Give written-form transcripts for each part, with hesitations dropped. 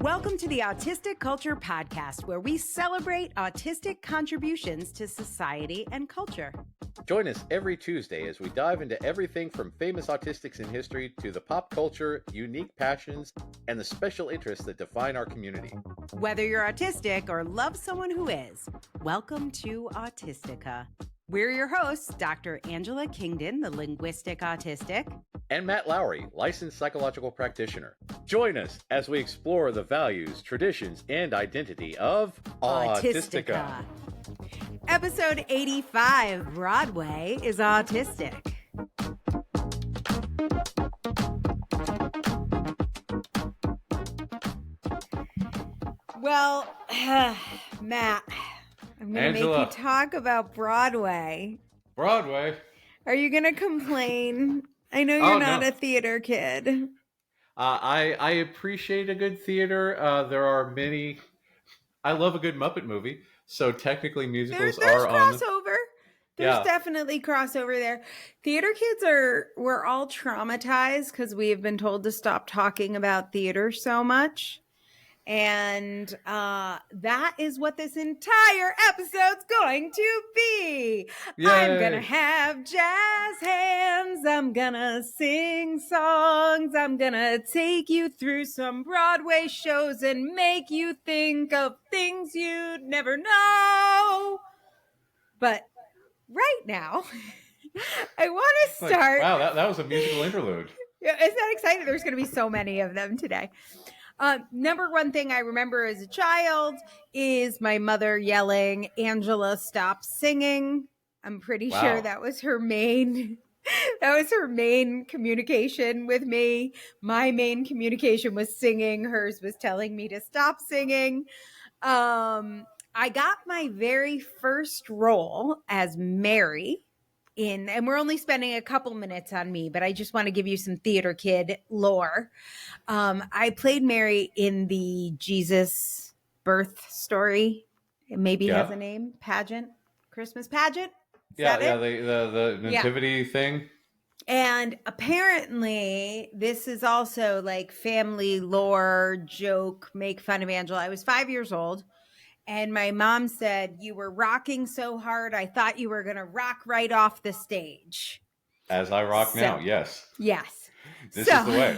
Welcome to the Autistic Culture Podcast, where we celebrate autistic contributions to society and culture. Join us every Tuesday as we dive into everything from famous autistics in history to the pop culture, unique passions, and the special interests that define our community. Whether you're autistic or love someone who is, welcome to Autistica. We're your hosts, Dr. Angela Kingdon, the linguistic autistic, and Matt Lowry, licensed psychological practitioner. Join us as we explore the values, traditions, and identity of Autistica. Episode 85, Broadway is autistic. Well, Matt, I'm going to make you talk about Broadway. Broadway? Are you going to complain? I know you're not a theater kid. I appreciate a good theater. There are many. I love a good Muppet movie. So technically musicals there's are on. Crossover. There's definitely crossover there. Theater kids we're all traumatized because we have been told to stop talking about theater so much. And that is what this entire episode's going to be. Yay. I'm going to have jazz hands. I'm going to sing songs. I'm going to take you through some Broadway shows and make you think of things you'd never know. But right now, I want to start. Wow, that was a musical interlude. Yeah, isn't that exciting? There's going to be so many of them today. Number one thing I remember as a child is my mother yelling, "Angela, stop singing." I'm pretty sure that was her main communication with me. My main communication was singing. Hers was telling me to stop singing. I got my very first role as Mary and we're only spending a couple minutes on me, but I just want to give you some theater kid lore. I played Mary in the Jesus birth story. It maybe has a name, pageant, Christmas pageant. The nativity thing. And apparently this is also like family lore, joke, make fun of Angela. I was 5 years old. And my mom said, "You were rocking so hard, I thought you were going to rock right off the stage." As I rock now, yes. Yes. This is the way.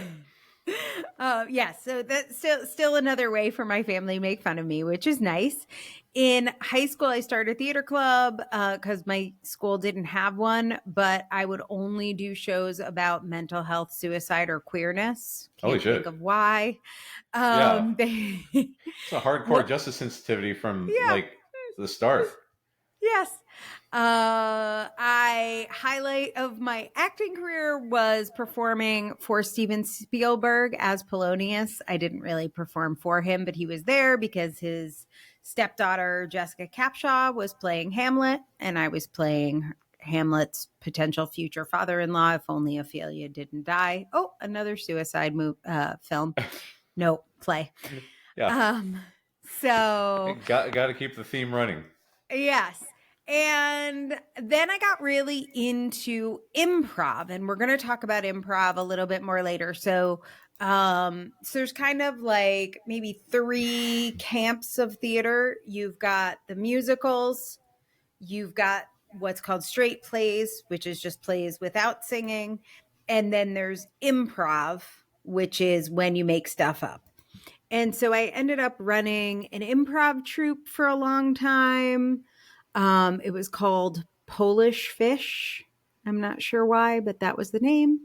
Yes. So that's still another way for my family to make fun of me, which is nice. In high school, I started a theater club because my school didn't have one, but I would only do shows about mental health, suicide, or queerness. Can't think of why. It's a hardcore justice sensitivity from like the start. Yes. Highlight of my acting career was performing for Steven Spielberg as Polonius. I didn't really perform for him, but he was there because his stepdaughter, Jessica Capshaw, was playing Hamlet, and I was playing Hamlet's potential future father-in-law, if only Ophelia didn't die. Oh, another suicide film. No, play. Yeah. So got to keep the theme running. Yes. And then I got really into improv, and we're going to talk about improv a little bit more later. So there's kind of like maybe 3 camps of theater. You've got the musicals, you've got what's called straight plays, which is just plays without singing. And then there's improv, which is when you make stuff up. And so I ended up running an improv troupe for a long time. It was called Polish Fish. I'm not sure why, but that was the name.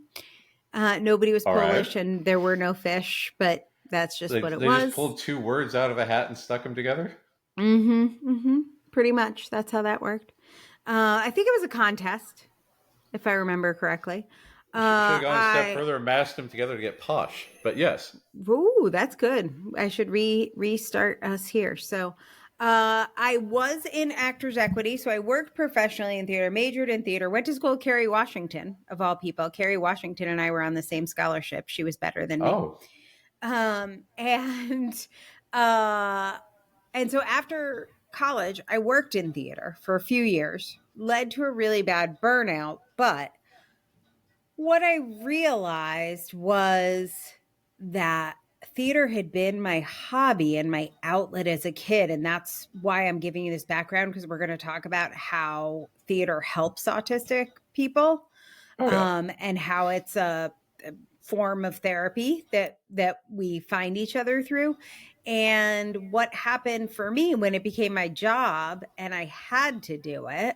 Nobody was Polish and there were no fish, but that's just what it was. They just pulled 2 words out of a hat and stuck them together? Pretty much. That's how that worked. I think it was a contest, if I remember correctly. Should have gone a step further and mashed them together to get posh, but yes. Ooh, that's good. I should restart us here. So I was in Actors Equity, so I worked professionally in theater, majored in theater, went to school with Kerry Washington, of all people. Kerry Washington and I were on the same scholarship. She was better than me. Oh. And so after college, I worked in theater for a few years, led to a really bad burnout. But what I realized was that theater had been my hobby and my outlet as a kid. And that's why I'm giving you this background, because we're going to talk about how theater helps autistic people, Oh yeah. and how it's a form of therapy that we find each other through. And what happened for me when it became my job and I had to do it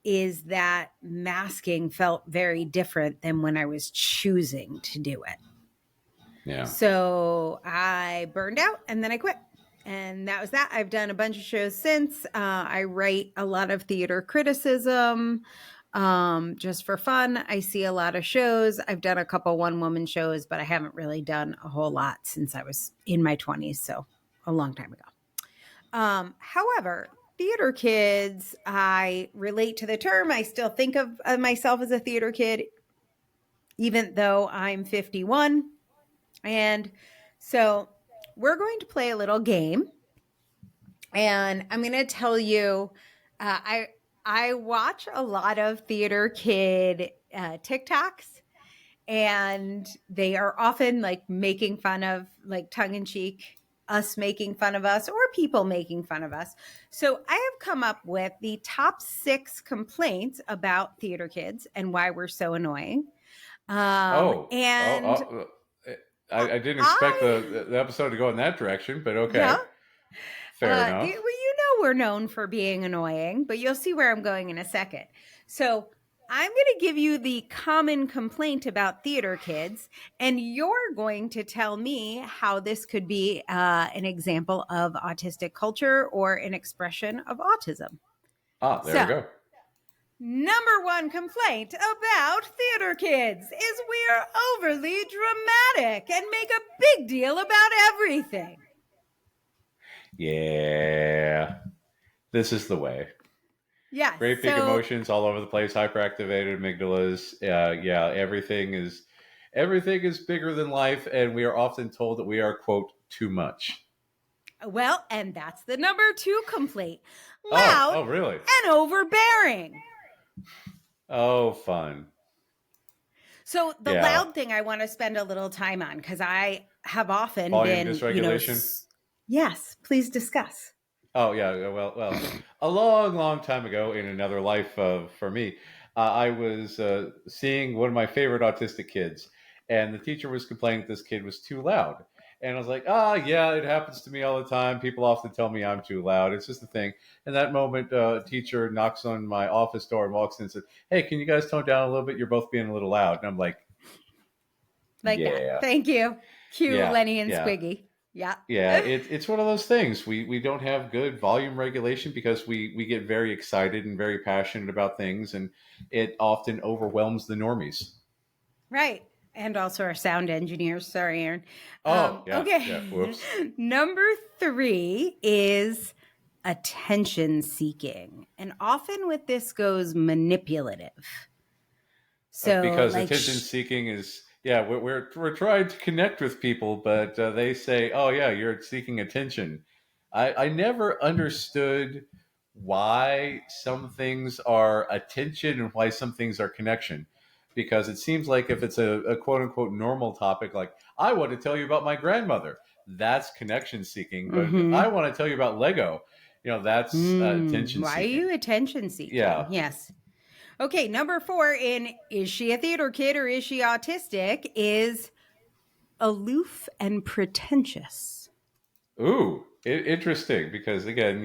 is that masking felt very different than when I was choosing to do it. Yeah. So I burned out and then I quit. And that was that. I've done a bunch of shows since. I write a lot of theater criticism, just for fun. I see a lot of shows. I've done a couple one-woman shows, but I haven't really done a whole lot since I was in my 20s, so a long time ago. However, theater kids, I relate to the term. I still think of myself as a theater kid, even though I'm 51. And so we're going to play a little game. And I'm going to tell you, I watch a lot of theater kid TikToks, and they are often like making fun of, like, tongue in cheek, us making fun of us or people making fun of us. So I have come up with the top 6 complaints about theater kids and why we're so annoying. Oh, And I didn't expect I, the episode to go in that direction, but yeah, okay, fair well, enough. you know, we're known for being annoying, but you'll see where I'm going in a second. So I'm going to give you the common complaint about theater kids, and you're going to tell me how this could be an example of autistic culture or an expression of autism. Ah, there we So, go. number 1 complaint about theater kids is we're overly dramatic and make a big deal about everything. Yeah, this is the way. Yes. Great big So emotions all over the place, hyperactivated amygdalas. Yeah, everything is bigger than life, and we are often told that we are, quote, too much. well, and that's the number 2 complaint. Loud Oh, really? and overbearing. Oh, fun. So the Yeah. loud thing I want to spend a little time on, because I have often Volume been, dysregulation. Yes, please discuss. Oh yeah, well, a long, long time ago in another life for me, I was seeing one of my favorite autistic kids, and the teacher was complaining that this kid was too loud, and I was like, yeah, it happens to me all the time. People often tell me I'm too loud. It's just a thing. And that moment, a teacher knocks on my office door and walks in and says, "Hey, can you guys tone down a little bit? You're both being a little loud." And I'm like, Like that. "Yeah, Thank you. Cue yeah, Lenny and yeah." Squiggy. Yeah. Yeah, it's one of those things. We don't have good volume regulation because we get very excited and very passionate about things, and it often overwhelms the normies. Right. And also our sound engineers. Sorry, Aaron. Oh, yeah, yeah. Okay. Whoops. Number 3 is attention seeking. And often with this goes manipulative. So, Because like, attention seeking is, yeah, we're trying to connect with people, but they say, "Oh yeah, you're seeking attention." I never understood why some things are attention and why some things are connection, because it seems like if it's a quote unquote normal topic, like I want to tell you about my grandmother, that's connection seeking. But if I want to tell you about Lego, that's attention why are seeking. you attention seeking? Yeah. Yes. Okay, number 4 in is she a theater kid or is she autistic is aloof and pretentious. Ooh, interesting. Because again,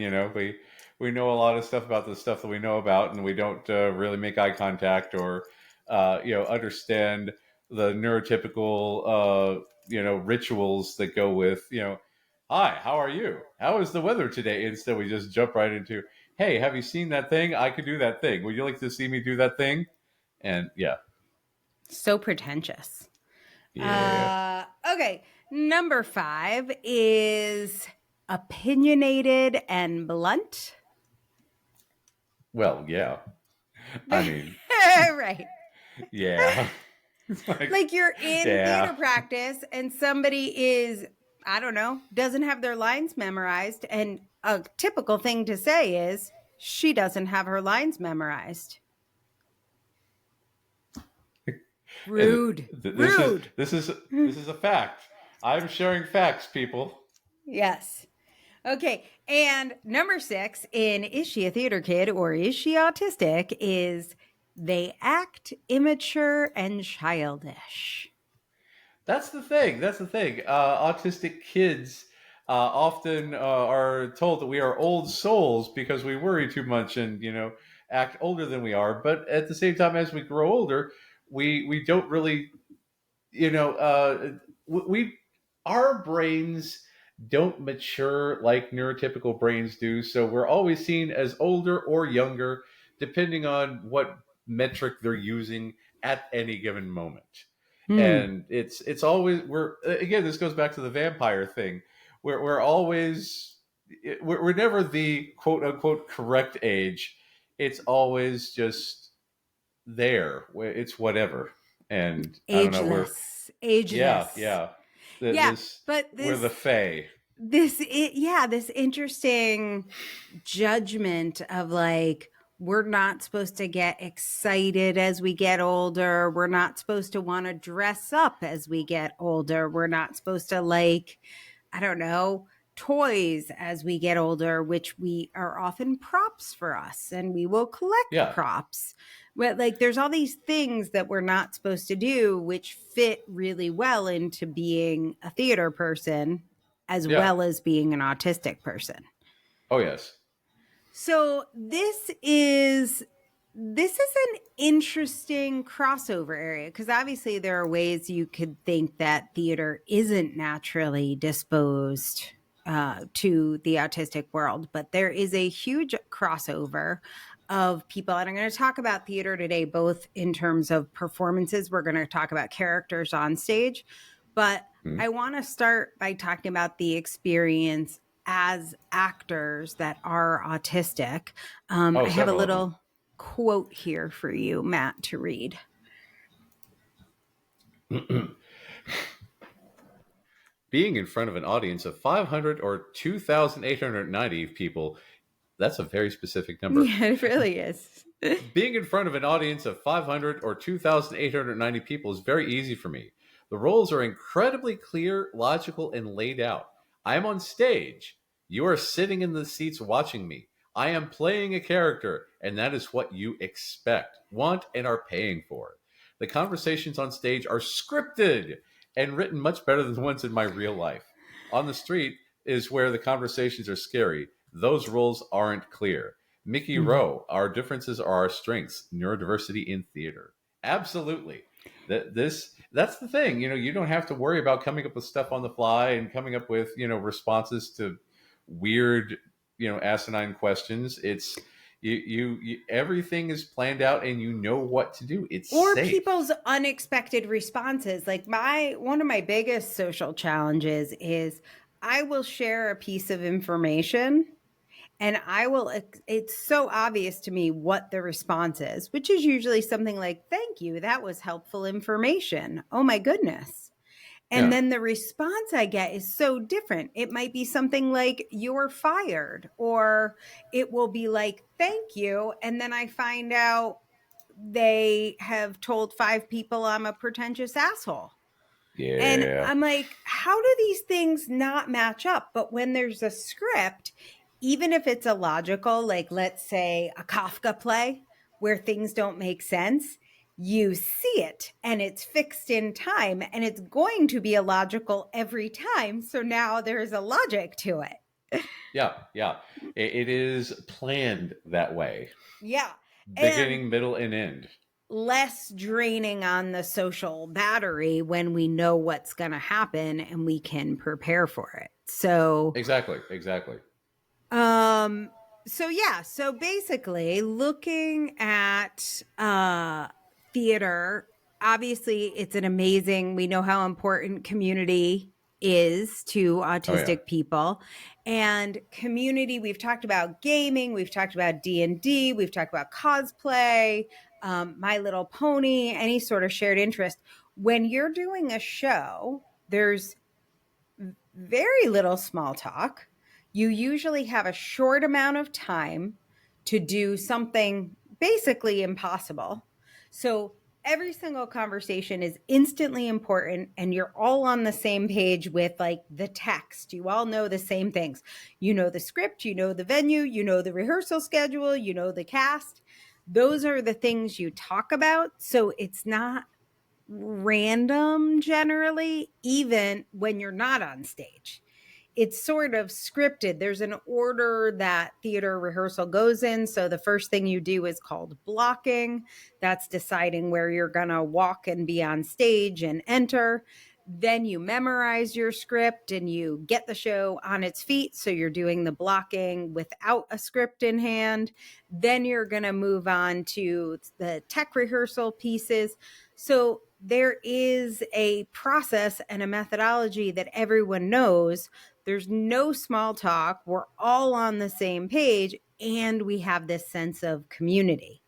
we know a lot of stuff about the stuff that we know about, and we don't really make eye contact or understand the neurotypical rituals that go with Hi, how are you? How is the weather today? Instead, we just jump right into, hey, have you seen that thing? I could do that thing. Would you like to see me do that thing? And yeah, So pretentious. yeah. Okay, number 5 is opinionated and blunt. Well, yeah. I mean, Right. yeah. It's like, Like you're in yeah. theater practice and somebody is, I don't know, doesn't have their lines memorized. And a typical thing to say is, she doesn't have her lines memorized. And Rude. this is Rude. this is this is a fact. I'm sharing facts, people. Yes. Okay. And number 6 in Is She a Theater Kid or Is She Autistic is they act immature and childish. That's the thing. That's the thing. Autistic kids often are told that we are old souls because we worry too much and act older than we are. But at the same time, as we grow older, we don't really we our brains don't mature like neurotypical brains do, so we're always seen as older or younger depending on what metric they're using at any given moment. Hmm. And it's always, we're again, this goes back to the vampire thing. We're always, we're never the quote unquote correct age. It's always just there. It's whatever. And I don't know, Ageless. yeah, Ageless. yeah. Yeah, This, but we're the Fae. this interesting judgment of like we're not supposed to get excited as we get older. We're not supposed to want to dress up as we get older. We're not supposed to like, I don't know, toys as we get older, which we are often props for us and we will collect Yeah, props. But like there's all these things that we're not supposed to do, which fit really well into being a theater person as yeah. well as being an autistic person. Oh yes. So this is an interesting crossover area because obviously there are ways you could think that theater isn't naturally disposed to the autistic world, but there is a huge crossover of people. And I'm going to talk about theater today, both in terms of performances. We're going to talk about characters on stage, but Hmm. I want to start by talking about the experience as actors that are autistic. Oh, I have a several of them. little quote here for you, Matt, to read. Being in front of an audience of 500 or 2,890 people, that's a very specific number. Yeah, it really is. Being in front of an audience of 500 or 2,890 people is very easy for me. The roles are incredibly clear, logical, and laid out. I am on stage. You are sitting in the seats watching me. I am playing a character, and that is what you expect, want, and are paying for. The conversations on stage are scripted and written much better than the ones in my real life. On the street is where the conversations are scary. Those roles aren't clear. Mickey Mhm. Rowe, our differences are our strengths, neurodiversity in theater. Absolutely. That's the thing. You don't have to worry about coming up with stuff on the fly and coming up with, responses to weird, asinine questions. It's you everything is planned out and you know what to do. It's Or safe. people's unexpected responses. Like my one of my biggest social challenges is I will share a piece of information and it's so obvious to me what the response is, which is usually something like, thank you, that was helpful information. Oh my goodness. And Yeah. then the response I get is so different. It might be something like, you're fired, or it will be like, thank you. And then I find out they have told 5 people I'm a pretentious asshole. And Yeah. I'm like, how do these things not match up? But when there's a script, even if it's illogical, like let's say a Kafka play where things don't make sense, you see it and it's fixed in time and it's going to be illogical every time. So now there's a logic to it. Yeah. Yeah. It is planned that way. Yeah. And Beginning, middle, and end. less draining on the social battery when we know what's going to happen and we can prepare for it. So, Exactly. Exactly. um, so basically looking at theater, obviously it's an amazing, we know how important community is to Oh yeah. autistic people. And community, we've talked about gaming, we've talked about D&D, we've talked about cosplay, My Little Pony, any sort of shared interest. When you're doing a show, there's very little small talk. You usually have a short amount of time to do something basically impossible. So every single conversation is instantly important, and you're all on the same page with like the text. You all know the same things. You know the script, you know the venue, you know the rehearsal schedule, you know the cast. Those are the things you talk about. So it's not random generally, even when you're not on stage. It's sort of scripted. There's an order that theater rehearsal goes in. So the first thing you do is called blocking. That's deciding where you're going to walk and be on stage and enter. Then you memorize your script and you get the show on its feet. So you're doing the blocking without a script in hand. Then you're going to move on to the tech rehearsal pieces. So there is a process and a methodology that everyone knows. There's no small talk. We're all on the same page, and we have this sense of community.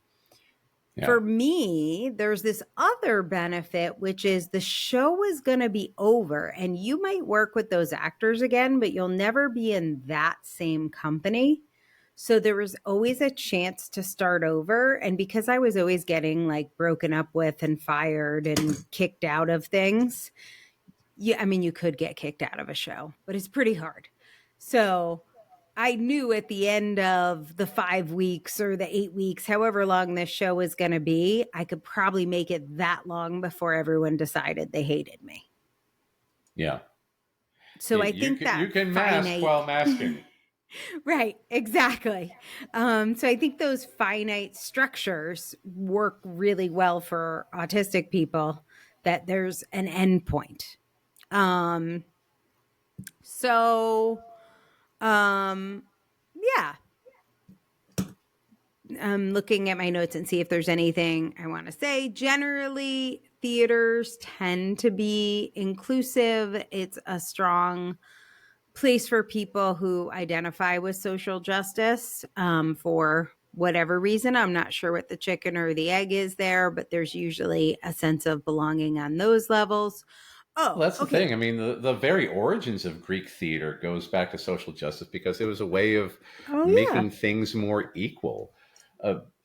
Yeah. For me, there's this other benefit, which is the show is going to be over, and you might work with those actors again, but you'll never be in that same company. So there was always a chance to start over. And because I was always getting like broken up with and fired and kicked out of things, yeah, I mean, you could get kicked out of a show, but it's pretty hard. So I knew at the end of the 5 weeks or the 8 weeks, however long this show was going to be, I could probably make it that long before everyone decided they hated me. Yeah. So I think You that can mask finite. while masking. Right, exactly. So I think those finite structures work really well for autistic people, that there's an end point. Um, so, yeah, I'm looking at my notes and see if there's anything I want to say. Generally, theaters tend to be inclusive. It's a strong place for people who identify with social justice for whatever reason. I'm not sure what the chicken or the egg is there, but there's usually a sense of belonging on those levels. Well, Oh, that's the thing. okay. I mean, the very origins of Greek theater goes back to social justice because it was a way of Oh, yeah. making things more equal.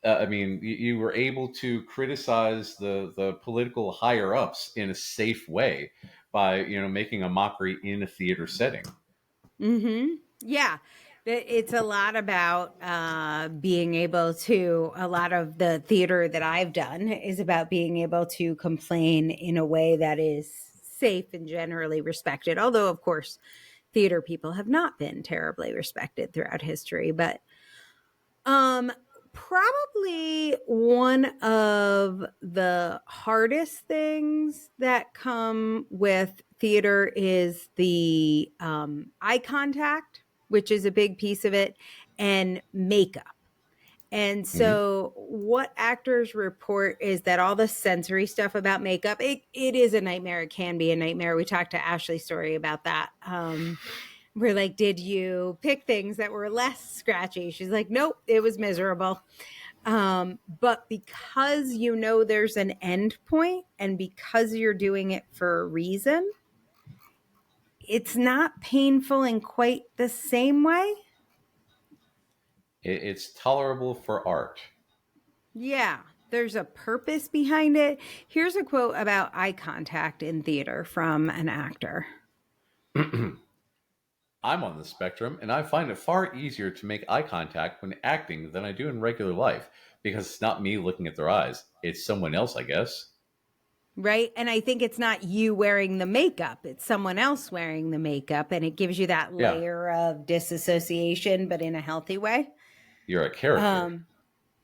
I mean, you were able to criticize the political higher ups in a safe way by making a mockery in a theater setting. Yeah. It's a lot about being able to, a lot of the theater that I've done is about being able to complain in a way that is safe and generally respected. Although, of course, theater people have not been terribly respected throughout history. But um, probably one of the hardest things that come with theater is the eye contact, which is a big piece of it, and makeup. And Hmm. so, what actors report is that all the sensory stuff about makeup, it is a nightmare. It can be a nightmare. We talked to Ashley's story about that. We're like, did you pick things that were less scratchy? She's like, nope, it was miserable. But because you know there's an end point, and because you're doing it for a reason, it's not painful in quite the same way. It's tolerable for art. Yeah, there's a purpose behind it. Here's a quote about eye contact in theater from an actor. I'm on the spectrum, and I find it far easier to make eye contact when acting than I do in regular life because it's not me looking at their eyes, it's someone else, I guess. Right. And I think it's not you wearing the makeup, it's someone else wearing the makeup. And it gives you that Yeah, layer of disassociation, but in a healthy way. you're a character. Um,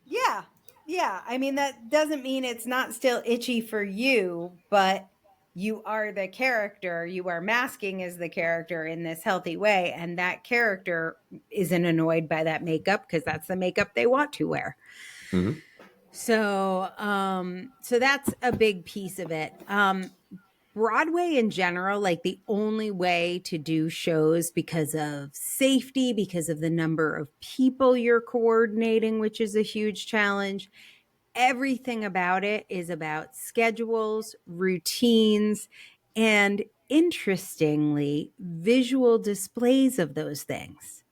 yeah. Yeah. I mean, that doesn't mean it's not still itchy for you, but you are the character. You are masking as the character in this healthy way. And that character isn't annoyed by that makeup because that's the makeup they want to wear. Hmm. So that's a big piece of it. Broadway in general, like the only way to do shows because of safety, because of the number of people you're coordinating, which is a huge challenge. Everything about it is about schedules, routines, and interestingly, visual displays of those things.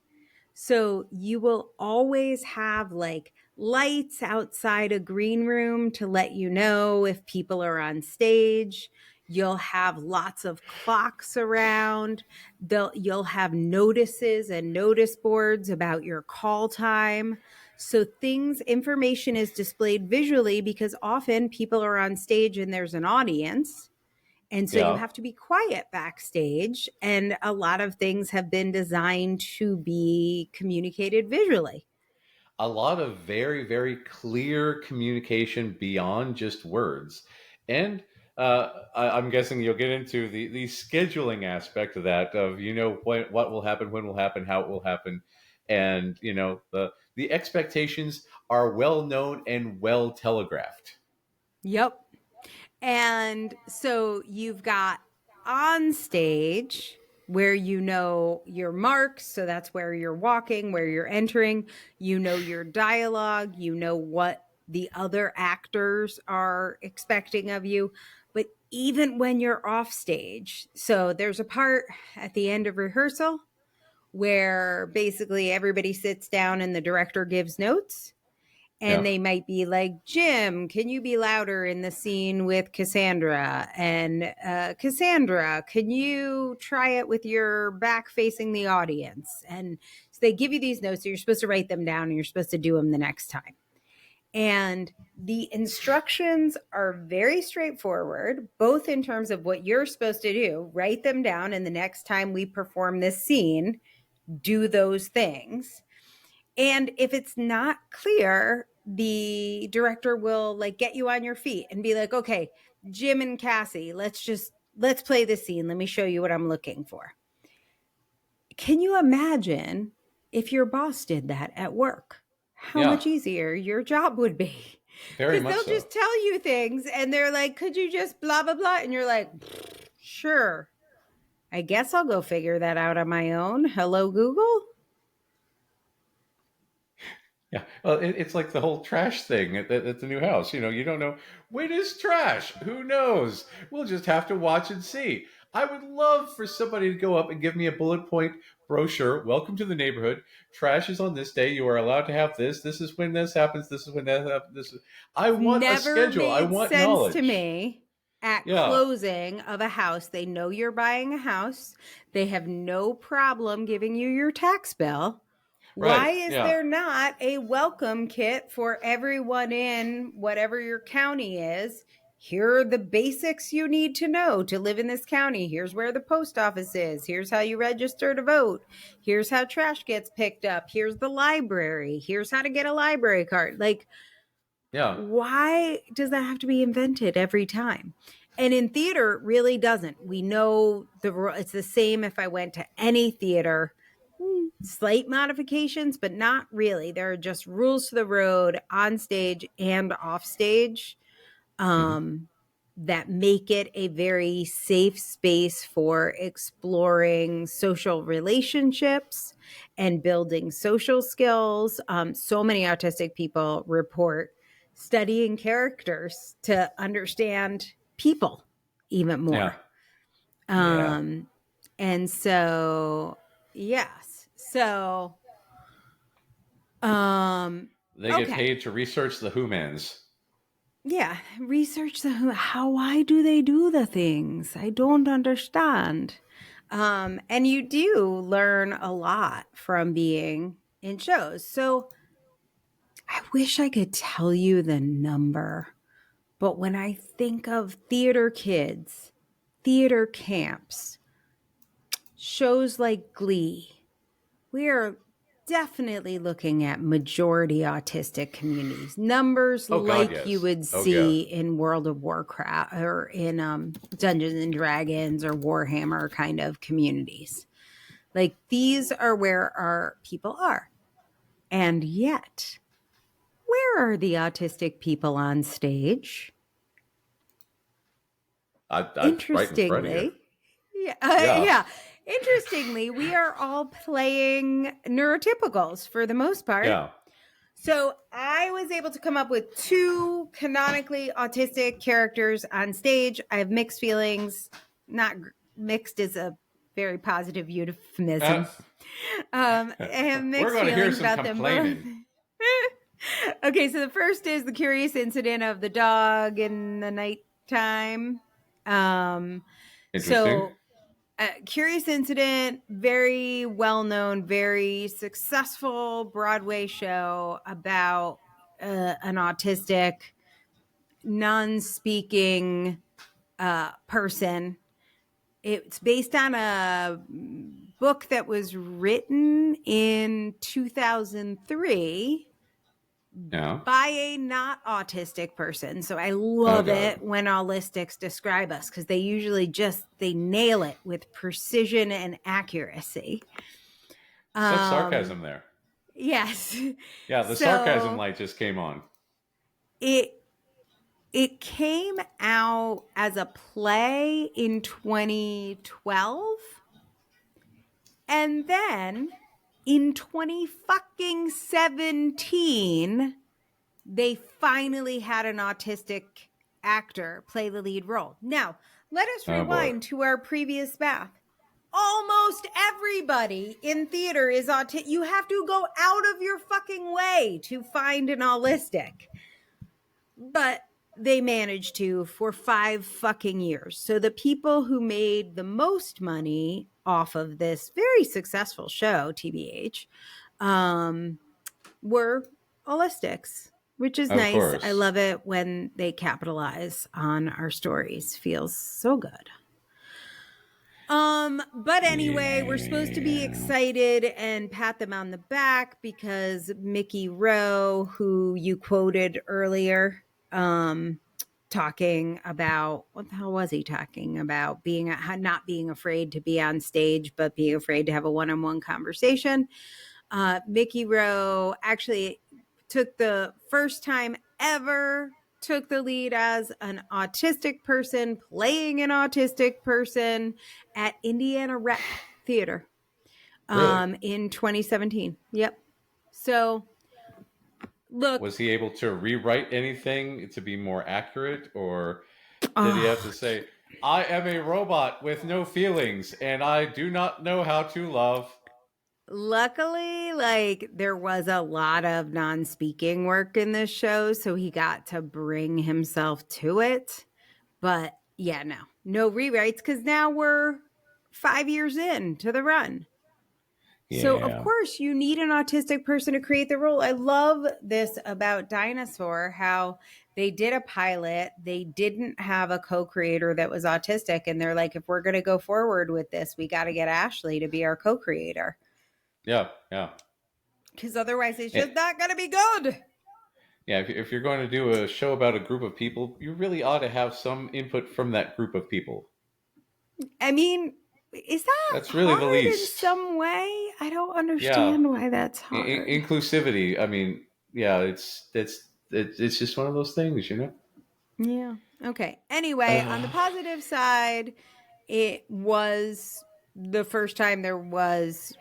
So you will always have like lights outside a green room to let you know if people are on stage. You'll have lots of clocks around. You'll have notices and notice boards about your call time. So information is displayed visually because often people are on stage and there's an audience. And so you Yeah. have to be quiet backstage. And a lot of things have been designed to be communicated visually. A lot of very, very clear communication beyond just words. And I'm guessing you'll get into the scheduling aspect of that, of, what will happen, when will happen, how it will happen. And, the expectations are well known and well telegraphed. Yep. And so you've got on stage where you know your marks. So that's where you're walking, where you're entering. You know your dialogue. You know what the other actors are expecting of you. But even when you're off stage, so there's a part at the end of rehearsal where basically everybody sits down and the director gives notes. And Yeah. they might be like, Jim, can you be louder in the scene with Cassandra? And Cassandra, can you try it with your back facing the audience? And so they give you these notes, so you're supposed to write them down and you're supposed to do them the next time. And the instructions are very straightforward, both in terms of what you're supposed to do, write them down, and the next time we perform this scene, do those things. And if it's not clear, the director will like get you on your feet and be like, okay, Jim and Cassie, let's play this scene. Let me show you what I'm looking for. Can you imagine if your boss did that at work? How Yeah. much easier your job would be? Very Because much they'll so. just tell you things and they're like, could you just blah, blah, blah? And you're like, sure, I guess I'll go figure that out on my own. Hello, Google? Yeah, well, it's like the whole trash thing at the new house. You don't know when is trash. Who knows? We'll just have to watch and see. I would love for somebody to go up and give me a bullet point brochure. Welcome to the neighborhood. Trash is on this day. You are allowed to have this. This is when this happens. This is when that happens. I want a Never schedule. I made want sense to knowledge. me at Yeah, closing of a house. They know you're buying a house. They have no problem giving you your tax bill. right. Why is Yeah, there not a welcome kit for everyone in whatever your county is? Here are the basics you need to know to live in this county. Here's where the post office is. Here's how you register to vote. Here's how trash gets picked up. Here's the library. Here's how to get a library card. Like, yeah. why does that have to be invented every time? And in theater, it really doesn't. We know it's the same if I went to any theater. Slight modifications, but not really. There are just rules to the road on stage and off stage. Hmm. Um, that make it a very safe space for exploring social relationships and building social skills. So many autistic people report studying characters to understand people even Yeah, more. yeah. Um, and so, yes. So, um, They get okay. paid to research the humans. Yeah, research why do they do the things? I don't understand. And you do learn a lot from being in shows. So I wish I could tell you the number, but when I think of theater kids, theater camps, shows like Glee, we are definitely looking at majority autistic communities, numbers Oh God, like you yes. would Oh yeah. see in World of Warcraft or in Dungeons and Dragons or Warhammer kind of communities. Like these are where our people are. And yet, where are the autistic people on stage? I right in front of you. Interestingly, yeah, Yeah, yeah. Interestingly, we are all playing neurotypicals for the most part. yeah. So I was able to come up with two canonically autistic characters on stage. I have mixed feelings. Not mixed is a very positive Uh, euphemism. I have we're mixed going to hear feelings some about them both. complaining. Okay, so the first is the curious incident of the dog in the nighttime. Um, Interesting. so curious incident, very well known, very successful Broadway show about an autistic, non speaking person. It's based on a book that was written in 2003 Yeah. by a not autistic person. So I Oh love God. it when aulistics describe us because they usually they nail it with precision and accuracy. Such Um, sarcasm there. yes. Yeah, the sarcasm So light just came on. it it came out as a play in 2012, and then in 20 fucking 17 they finally had an autistic actor play the lead role. Now, let us Oh boy. rewind to our previous math. Almost everybody in theater is autistic. You have to go out of your fucking way to find an autistic. But they managed to for 5 fucking years. So the people who made the most money off of this very successful show, TBH, were holistics, which is Of nice. I course. love it when they capitalize on our stories. Feels so good. But anyway, we're supposed to be Yeah. excited and pat them on the back because Mickey Rowe, who you quoted earlier, talking about what the hell was he talking about? Not being afraid to be on stage, but being afraid to have a one-on-one conversation. Mickey Rowe actually took the first time ever took the lead as an autistic person playing an autistic person at Indiana Rec Theater Really? in 2017. Yep. So look, Was he able to rewrite anything to be more accurate, or did he have to oh, say, "I am a robot with no feelings, and I do not know how to love"? luckily, like there was a lot of non-speaking work in this show, so he got to bring himself to it. But yeah, no rewrites because now we're 5 years in to the run. So, of Yeah. course, you need an autistic person to create the role. I love this about Dinosaur, how they did a pilot. They didn't have a co creator that was autistic. And they're like, if we're going to go forward with this, we got to get Ashley to be our co creator Yeah. Yeah. because otherwise it's And, just not going to be good. yeah. If you're going to do a show about a group of people, you really ought to have some input from that group of people. I mean, is that That's really the hard in least. some way? I don't Yeah. understand why that's hard. Inclusivity. I mean, yeah. It's just one of those things, you know. Yeah. Okay. Anyway, on the Uh, positive side, it was the first time there was,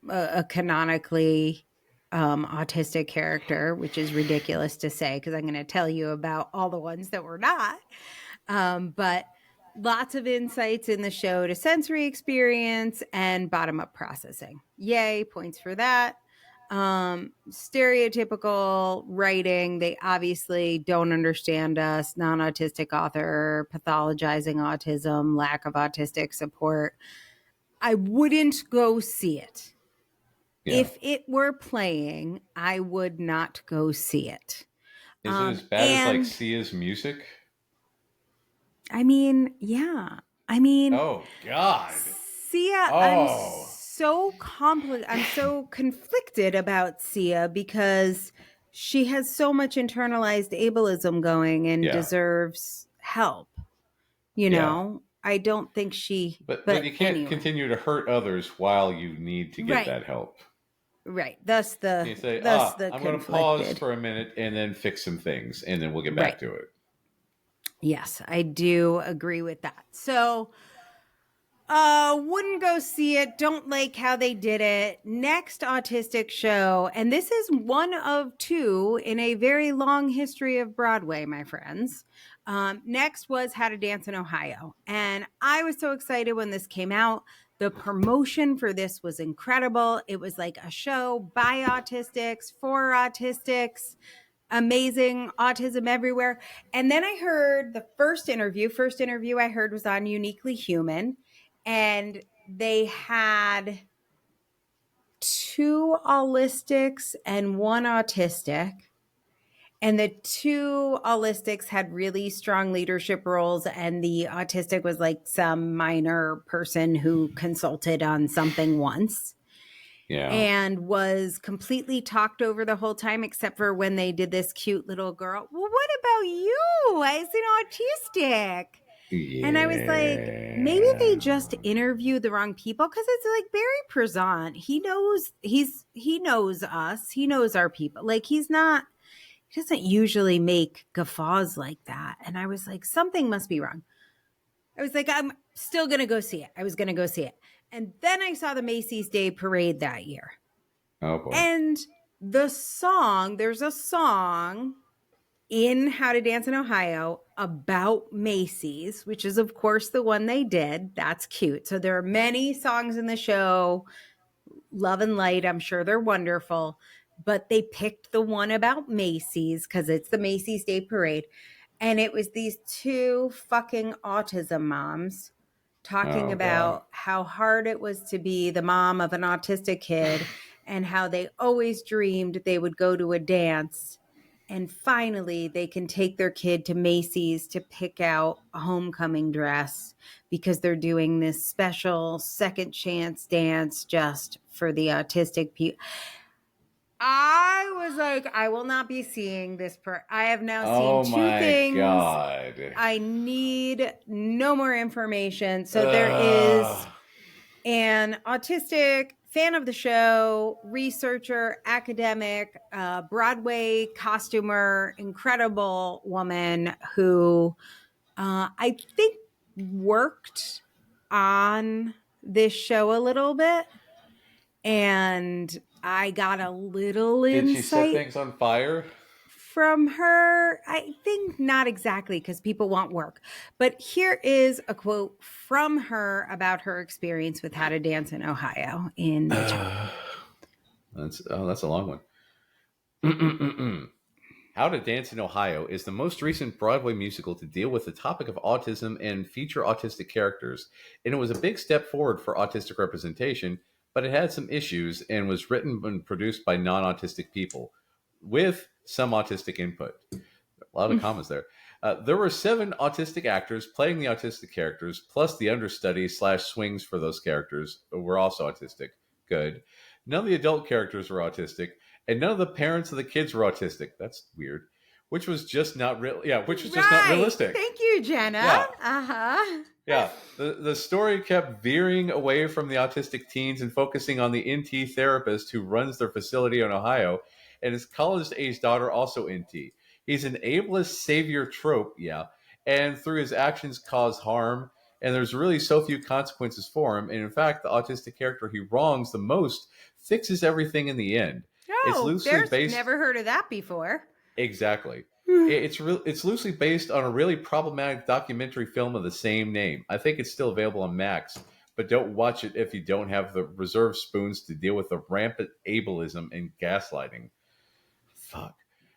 a canonically autistic character, which is ridiculous to say because I'm going to tell you about all the ones that were not. But lots of insights in the show to sensory experience and bottom up processing. Yay, points for that. Stereotypical writing. They obviously don't understand us. Non autistic author, pathologizing autism, lack of autistic support. I wouldn't go see it. yeah. If it were playing, I would not go see it. Is it as bad as like And Sia's music? I mean, yeah. I mean, Oh God. Sia, Oh I'm so conflicted about Sia because she has so much internalized ableism going and yeah. deserves help. Yeah. I don't think But but you can't anyway. continue to hurt others while you need to get Right. that help. Right. You say, Thus the I'm going to pause conflicted. for a minute and then fix some things, and then we'll get Right. back to it. Yes, I do agree with that. So, wouldn't go see it. Don't like how they did it. Next autistic show, and this is one of two in a very long history of Broadway, my friends. Next was How to Dance in Ohio. And I was so excited when this came out. The promotion for this was incredible. It was like a show by autistics, for autistics, amazing, autism everywhere. And then I heard the first interview I heard was on Uniquely Human, and they had two allistics and one autistic. And the two allistics had really strong leadership roles, and the autistic was like some minor person who consulted on something once Yeah. and was completely talked over the whole time, except for when they did this cute little girl. Well, what about you as an autistic? And I was like, maybe they Yeah. just interviewed the wrong people, because it's like Barry Prezant. He knows us. He knows our people. Like he doesn't usually make guffaws like that. And I was like, something must be wrong. I was like, I'm still going to go see it. I was going to go see it. And then I saw the Macy's Day Parade that year. Oh boy. And there's a song in How to Dance in Ohio about Macy's, which is, of course, the one they did. That's cute. So there are many songs in the show. Love and Light, I'm sure they're wonderful. But they picked the one about Macy's because it's the Macy's Day Parade. And it was these two fucking autism moms talking Oh god. about how hard it was to be the mom of an autistic kid and how they always dreamed they would go to a dance. And finally, they can take their kid to Macy's to pick out a homecoming dress because they're doing this special second chance dance just for the autistic people. I was like, I will not be seeing this. I have now Oh seen two my things. god. I need no more information. So there is an autistic fan of the show, researcher, academic, Broadway costumer, incredible woman who I think worked on this show a little bit. And I got a little Did she set insight things on fire? from her. I think not exactly, because people want work. But here is a quote from her about her experience with How to Dance in Ohio in the chat. That's a long one. How to Dance in Ohio is the most recent Broadway musical to deal with the topic of autism and feature autistic characters, and it was a big step forward for autistic representation, but it had some issues and was written and produced by non-autistic people with some autistic input. A lot of comments there. There were 7 autistic actors playing the autistic characters, plus the understudy / swings for those characters were also autistic. Good. None of the adult characters were autistic, and none of the parents of the kids were autistic. That's weird. Which was just not real. Yeah, which was just not realistic. Thank you, Jenna. Yeah. Uh-huh. Yeah, the story kept veering away from the autistic teens and focusing on the NT therapist who runs their facility in Ohio, and his college-age daughter also NT. He's an ableist savior trope, yeah, and through his actions cause harm, and there's really so few consequences for him. And in fact, the autistic character he wrongs the most fixes everything in the end. It's Oh, loosely there's based. never heard of that before. Exactly. It's loosely based on a really problematic documentary film of the same name. I think it's still available on Max, but don't watch it if you don't have the reserve spoons to deal with the rampant ableism and gaslighting. Fuck.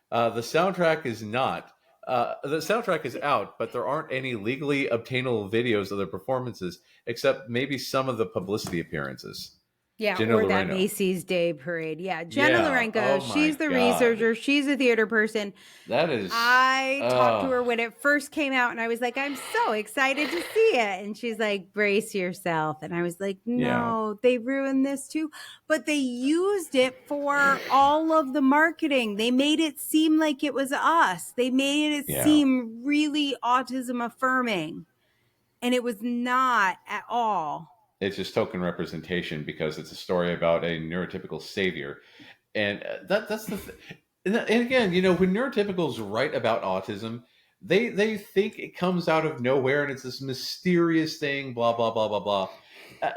The soundtrack is not. The soundtrack is out, but there aren't any legally obtainable videos of the performances, except maybe some of the publicity appearances. Yeah, Jenna or that Loreno. Macy's Day Parade. Yeah, Jenna Yeah. Lorenko, Oh my she's the God. researcher. She's a theater person. That is. I talked to her when it first came out, and I was like, I'm so excited to see it. And she's like, brace yourself. And I was like, no, they ruined this too. But they used it for all of the marketing. They made it seem like it was us. They made it seem really autism affirming. And it was not at all. It's just token representation because it's a story about a neurotypical savior, and that's the and again, you know, when neurotypicals write about autism, they think it comes out of nowhere and it's this mysterious thing, blah blah blah blah blah.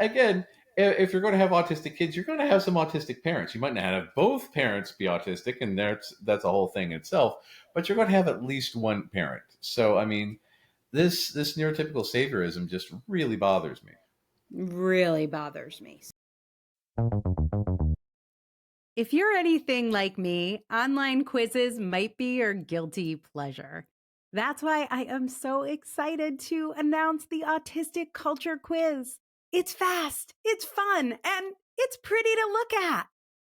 Again, if you're going to have autistic kids, you're going to have some autistic parents. You might not have both parents be autistic, and that's a whole thing in itself, but you're going to have at least one parent. So I mean, this neurotypical saviorism just really bothers me. Really bothers me. If you're anything like me, online quizzes might be your guilty pleasure. That's why I am so excited to announce the Autistic Culture Quiz. It's fast, it's fun, and it's pretty to look at.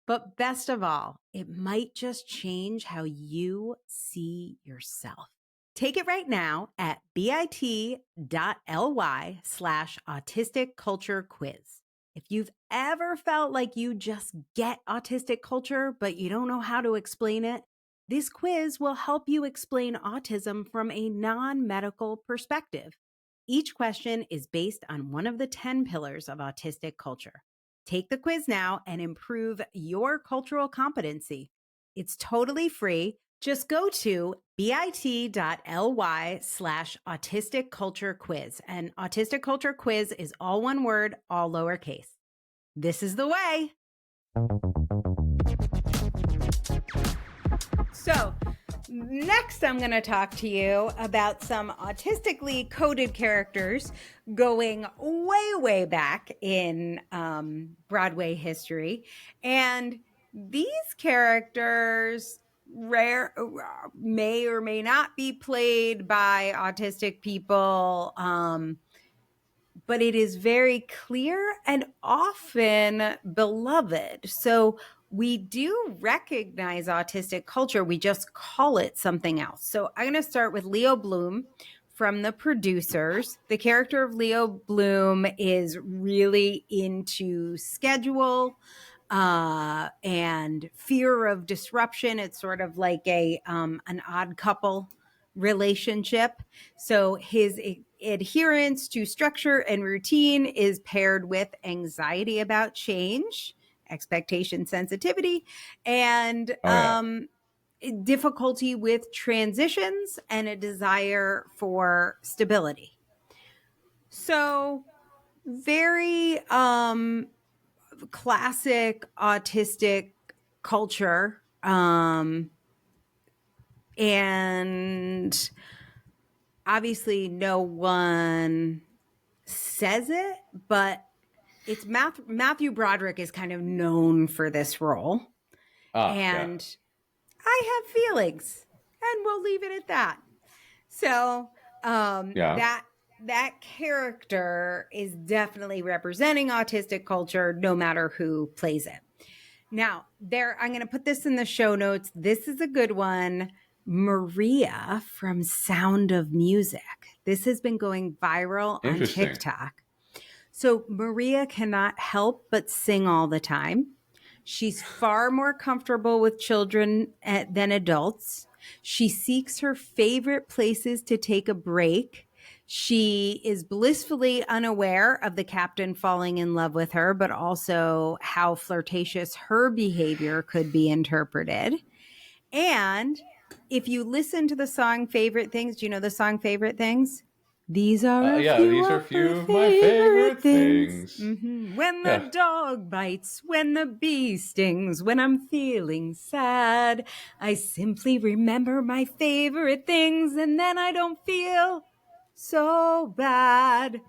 But best of all, it might just change how you see yourself. Take it right now at bit.ly/autistic culture quiz. If you've ever felt like you just get autistic culture, but you don't know how to explain it, this quiz will help you explain autism from a non-medical perspective. Each question is based on one of the 10 pillars of autistic culture. Take the quiz now and improve your cultural competency. It's totally free. Just go to bit.ly/autistic culture quiz. And autistic culture quiz is all one word, all lowercase. This is the way. So, next, I'm going to talk to you about some autistically coded characters going way, way back in Broadway history. And these characters may or may not be played by autistic people, but it is very clear and often beloved. So we do recognize autistic culture. We just call it something else. So I'm going to start with Leo Bloom from the producers. The character of Leo Bloom is really into schedule and fear of disruption. It's sort of like an odd couple relationship. So his adherence to structure and routine is paired with anxiety about change, expectation sensitivity, and Oh yeah. difficulty with transitions and a desire for stability. So very classic autistic culture. And obviously no one says it, but it's Matthew Broderick is kind of known for this role. Ah, yeah. And I have feelings, and we'll leave it at that. So Yeah. that character is definitely representing autistic culture, no matter who plays it. Now, I'm going to put this in the show notes. This is a good one. Maria from Sound of Music. This has been going viral on Interesting. TikTok. So Maria cannot help but sing all the time. She's far more comfortable with children than adults. She seeks her favorite places to take a break. She is blissfully unaware of the captain falling in love with her, but also how flirtatious her behavior could be interpreted. And if you listen to the song Favorite Things, do you know the song Favorite Things? These are a Yeah, few these are a of my few of my favorite favorite things. things. When Yeah. the dog bites, when the bee stings, when I'm feeling sad, I simply remember my favorite things and then I don't feel so bad.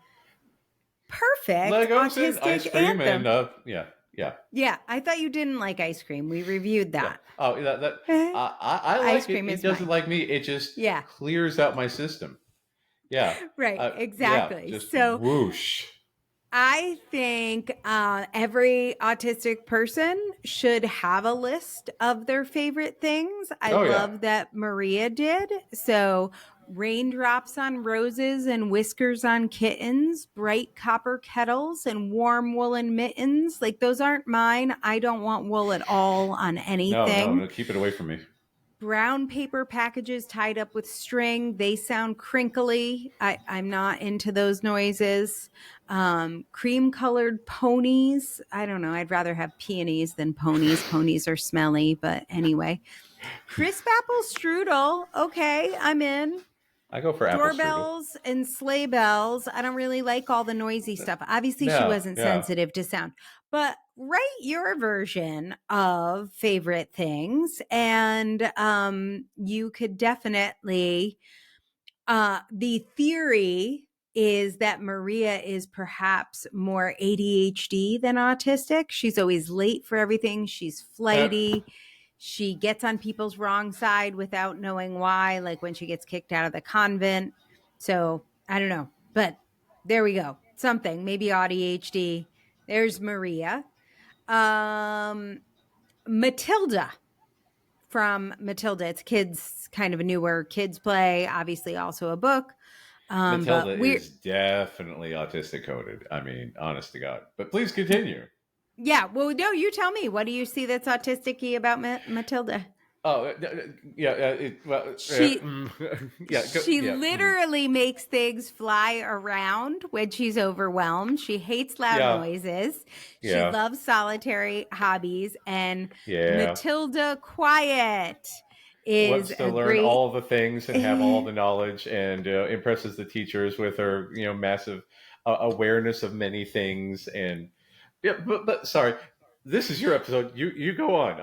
Perfect Legos and ice autistic cream and anthem. yeah, yeah, Yeah, I thought you didn't like ice cream. We reviewed yeah. that. Oh, that I Ice like it. cream It is doesn't mine. like me. It just Yeah, clears out my system. Yeah. right, Yeah, exactly. just So whoosh. I think every autistic person should have a list of their favorite things. I Oh yeah. love that Maria did. So, raindrops on roses and whiskers on kittens, bright copper kettles and warm woolen mittens. Like, those aren't mine. I don't want wool at all on No, no, anything. no. Keep it away from me. Brown paper packages tied up with string. They sound crinkly. I'm not into those noises. Cream colored ponies. I don't know. I'd rather have peonies than ponies. Ponies are smelly, but anyway. Crisp apple strudel. Okay, I'm in. I go for apple strudel. Doorbells and sleigh bells. I don't really like all the noisy stuff. Obviously, she Yeah, wasn't yeah. sensitive to sound, but write your version of favorite things. And you could definitely, the theory is that Maria is perhaps more ADHD than autistic. She's always late for everything. She's Uh, flighty. She gets on people's wrong side without knowing why, like when she gets kicked out of the convent. So I don't know, but there we go. Something, maybe ADHD. There's Maria. Um, Matilda from Matilda. It's kids, kind of a newer kids play, obviously also a book. Matilda But we're is definitely autistic coded. I mean, honest to God. But please continue. yeah. Well, no, you tell me. What do you see that's autistic-y about Matilda? Oh, yeah. She Yeah, she yeah, literally makes things fly around when she's overwhelmed. She hates loud yeah, noises. She yeah, loves solitary hobbies. And yeah. Matilda Quiet is Wants to a learn great. all the things and have all the knowledge, and impresses the teachers with her, massive awareness of many things. And yeah, but sorry, this is your episode. You go on.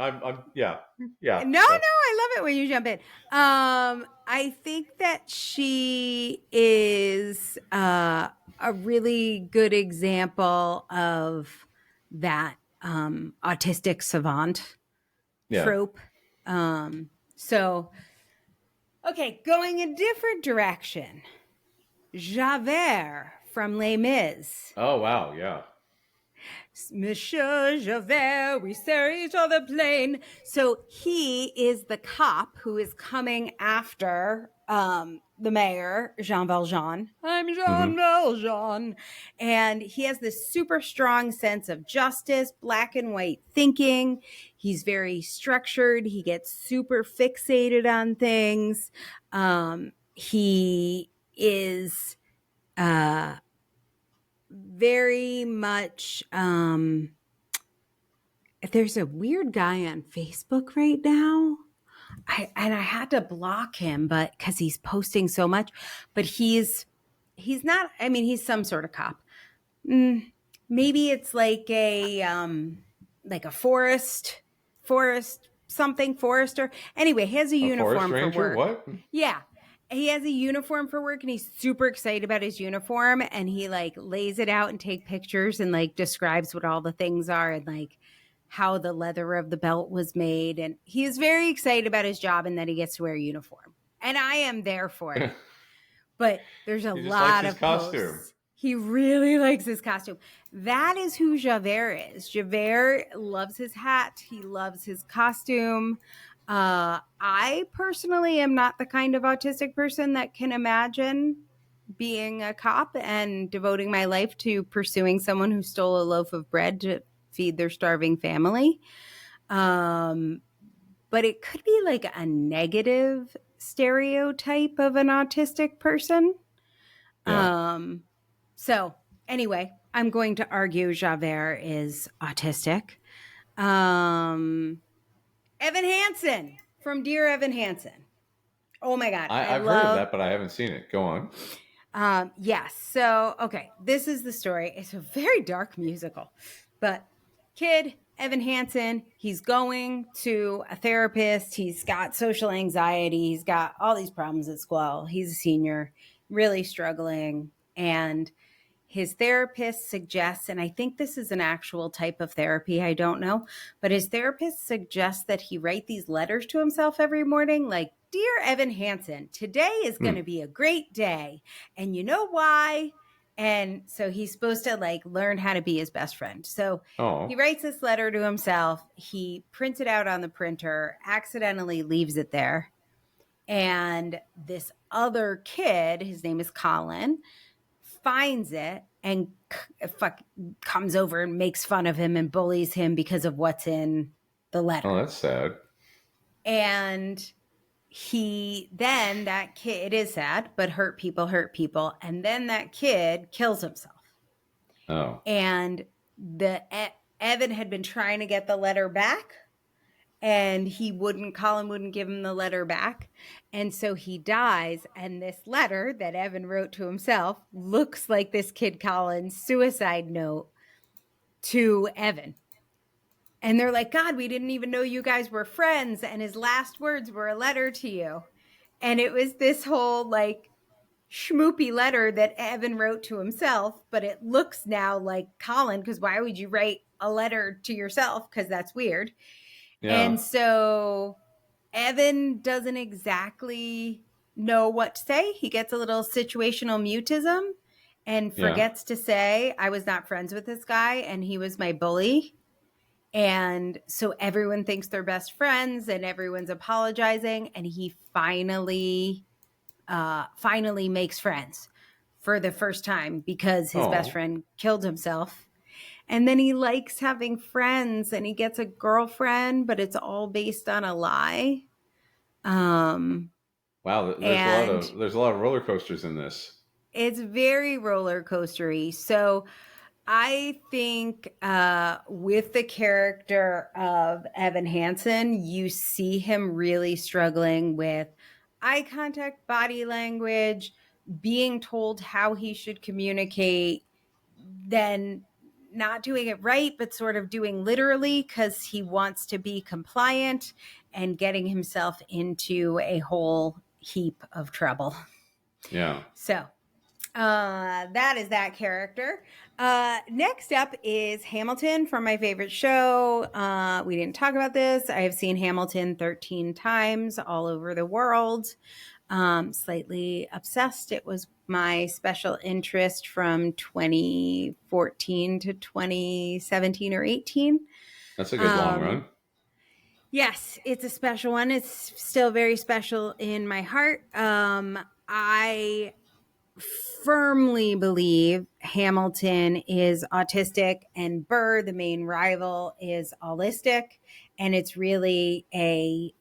Yeah, yeah, No, yeah. I love it when you jump in. I think that she is a really good example of that autistic savant Yeah. trope. So, okay, going a different direction. Javert from Les Mis. Oh wow, yeah. Monsieur Javert, we stare at each other plain. So he is the cop who is coming after the mayor, Jean Valjean. I'm Jean Hmm. Valjean. And he has this super strong sense of justice, black and white thinking. He's very structured. He gets super fixated on things. He is very much there's a weird guy on Facebook right now. I had to block him, but because he's posting so much, but he's not. I mean, he's some sort of cop. Mm, maybe it's like a forest something forester. Anyway, he has a A forest uniform for ranger? work. What? Yeah. He has a uniform for work and he's super excited about his uniform and he like lays it out and take pictures and like describes what all the things are and like how the leather of the belt was made and he is very excited about his job and that he gets to wear a uniform. And I am there for it. He But there's a just likes lot his of costume. posts. He really likes his costume. That is who Javert is. Javert loves his hat. He loves his costume. I personally am not the kind of autistic person that can imagine being a cop and devoting my life to pursuing someone who stole a loaf of bread to feed their starving family. Um, but it could be like a negative stereotype of an autistic person. Yeah. Um, so anyway, I'm going to argue Javert is autistic. Um, Evan Hansen from Dear Evan Hansen. Oh my God. I I've heard of love, that, but I haven't seen it. Go on. yes. So, okay. This is the story. It's a very dark musical, but kid, Evan Hansen, he's going to a therapist. He's got social anxiety. He's got all these problems at school. He's a senior, really struggling. And his therapist suggests, and I think this is an actual type of therapy, I don't know, but his therapist suggests that he write these letters to himself every morning, like, Dear Evan Hansen, today is going Hmm. to be a great day. And you know why? And so he's supposed to like learn how to be his best friend. So he Oh. writes this letter to himself. He prints it out on the printer, accidentally leaves it there. And this other kid, his name is Colin, finds it and comes over and makes fun of him and bullies him because of what's in the Oh, letter. that's sad. And he then that kid, it is sad, but hurt people, and then that kid kills himself. Oh. And Evan had been trying to get the letter back and Colin wouldn't give him the letter back. And so he dies. And this letter that Evan wrote to himself looks like this kid Colin's suicide note to Evan. And they're like, God, we didn't even know you guys were friends. And his last words were a letter to you. And it was this whole like schmoopy letter that Evan wrote to himself, but it looks now like Colin, because why would you write a letter to yourself? Because that's weird. Yeah. And so Evan doesn't exactly know what to say. He gets a little situational mutism and Yeah. forgets to say, I was not friends with this guy and he was my bully. And so everyone thinks they're best friends and everyone's apologizing. And he finally makes friends for the first time because his best Oh, friend killed himself. And then he likes having friends and he gets a girlfriend, but it's all based on a lie. Um, wow. and There's a lot of roller coasters in this. it's very roller coastery. So I think with the character of Evan Hansen, you see him really struggling with eye contact, body language, being told how he should communicate, then not doing it right, but sort of doing literally because he wants to be compliant and getting himself into a whole heap of trouble. Yeah. So that is that character. Next up is Hamilton from my favorite show. We didn't talk about this. I have seen Hamilton 13 times all over the world. Slightly obsessed. It was my special interest from 2014 to 2017 or 18. That's a good long Um, run. yes, it's a special one. It's still very special in my heart. I firmly believe Hamilton is autistic and Burr, the main rival, is allistic, and it's really a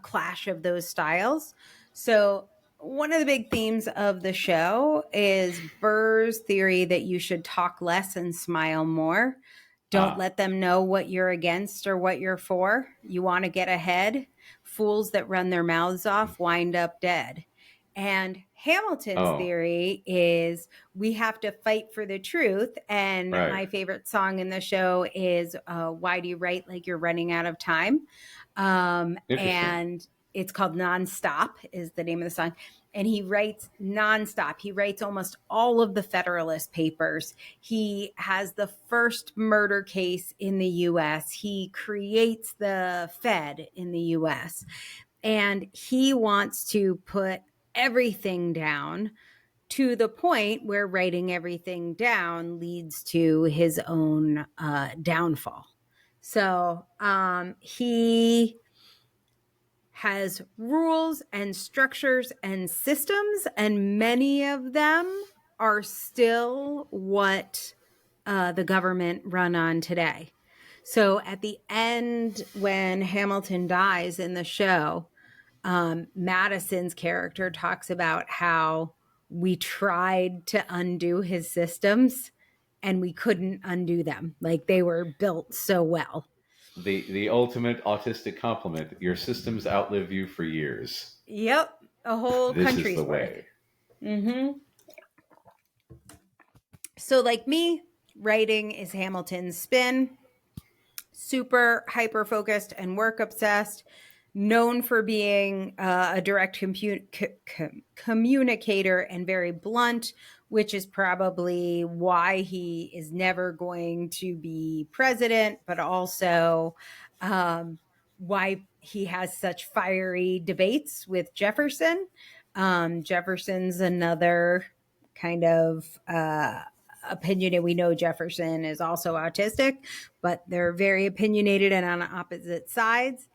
clash of those styles. So one of the big themes of the show is Burr's theory that you should talk less and smile more. Don't Ah. let them know what you're against or what you're for. You want to get ahead. Fools that run their mouths off wind up dead. And Hamilton's Oh, theory is we have to fight for the truth. And right. my favorite song in the show is Why Do You Write Like You're Running Out of Time? Interesting. And it's called Nonstop is the name of the song. And he writes nonstop. He writes almost all of the Federalist Papers. He has the first murder case in the US. He creates the Fed in the US. And he wants to put everything down to the point where writing everything down leads to his own downfall. So he has rules and structures and systems, and many of them are still what the government run on today. So at the end, when Hamilton dies in the show, Madison's character talks about how we tried to undo his systems and we couldn't undo them. Like they were built so well. The ultimate autistic compliment. Your systems outlive you for years. Yep, a whole This is country's the worth. way. Mm-hmm. So, like me, writing is Hamilton's spin. Super hyper focused and work obsessed, known for being a direct communicator and very blunt, which is probably why he is never going to be president, but also why he has such fiery debates with Jefferson. Jefferson's another kind of opinion. We know Jefferson is also autistic, but they're very opinionated and on opposite sides.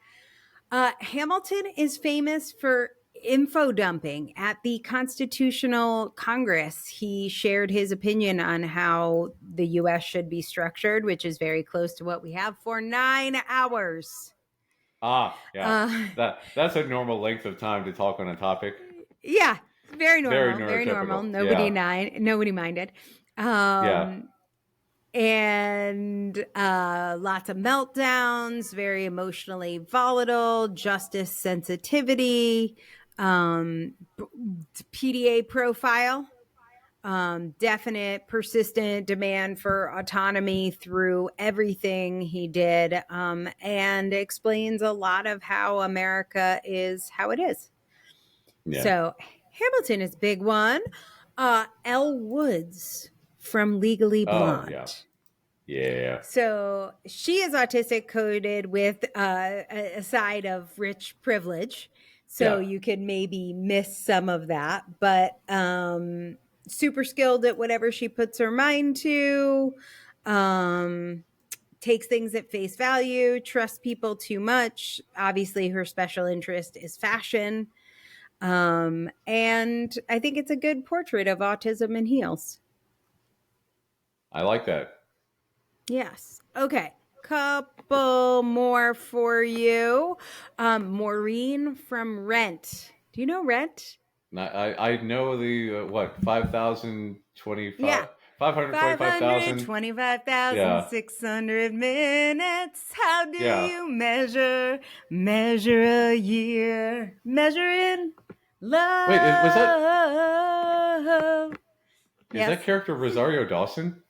Hamilton is famous for info dumping. At the Constitutional Congress, he shared his opinion on how the US should be structured, which is very close to what we have, for 9 hours. Ah, yeah. Uh, That's a normal length of time to talk on a topic. yeah, very Very normal, very normal. neurotypical. Yeah. Nobody minded. Yeah. And lots of meltdowns, very emotionally volatile, justice sensitivity, PDA profile, definite, persistent demand for autonomy through everything he did, and explains a lot of how America is how it is. Yeah. So Hamilton is a big one. Elle Woods from Legally Oh yeah, Blonde. yeah, So she is autistic coded with a side of rich privilege. So yeah. you could maybe miss some of that, but super skilled at whatever she puts her mind to. Um, Takes things at face value, trusts people too much. Obviously, her special interest is fashion. And I think it's a good portrait of autism in heels. I like that. Yes. Okay. Couple more for you. Maureen from Rent. Do you know Rent? I know the what 5,025 Yeah. 525,000. Yeah, 525,600 minutes. How do yeah. you measure a year? Measure in Wait, was that love. is Yes. that character Rosario Dawson?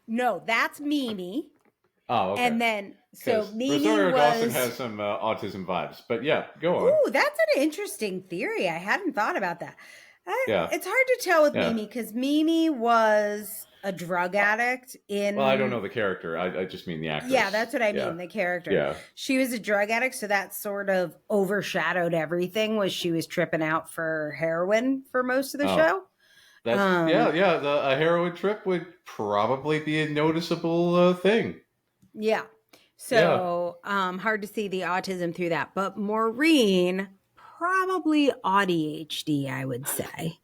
No, that's Mimi. Oh, okay. And then, so Because Mimi Rosario Dawson was. has some autism vibes. But yeah, go on. Ooh, that's an interesting theory. I hadn't thought about that. Yeah, It's hard to tell with yeah. Mimi because Mimi was a drug addict Well, I don't know in. the character. I just mean the Yeah, actress. that's what I Yeah, mean, the character. yeah. She was a drug addict, so that sort of overshadowed everything. Was she was tripping out for heroin for most of the Oh, show. that's yeah, Um, yeah. A heroin trip would probably be a noticeable thing. yeah. Yeah. So hard to see the autism through that. But Maureen, probably ADHD, I would say.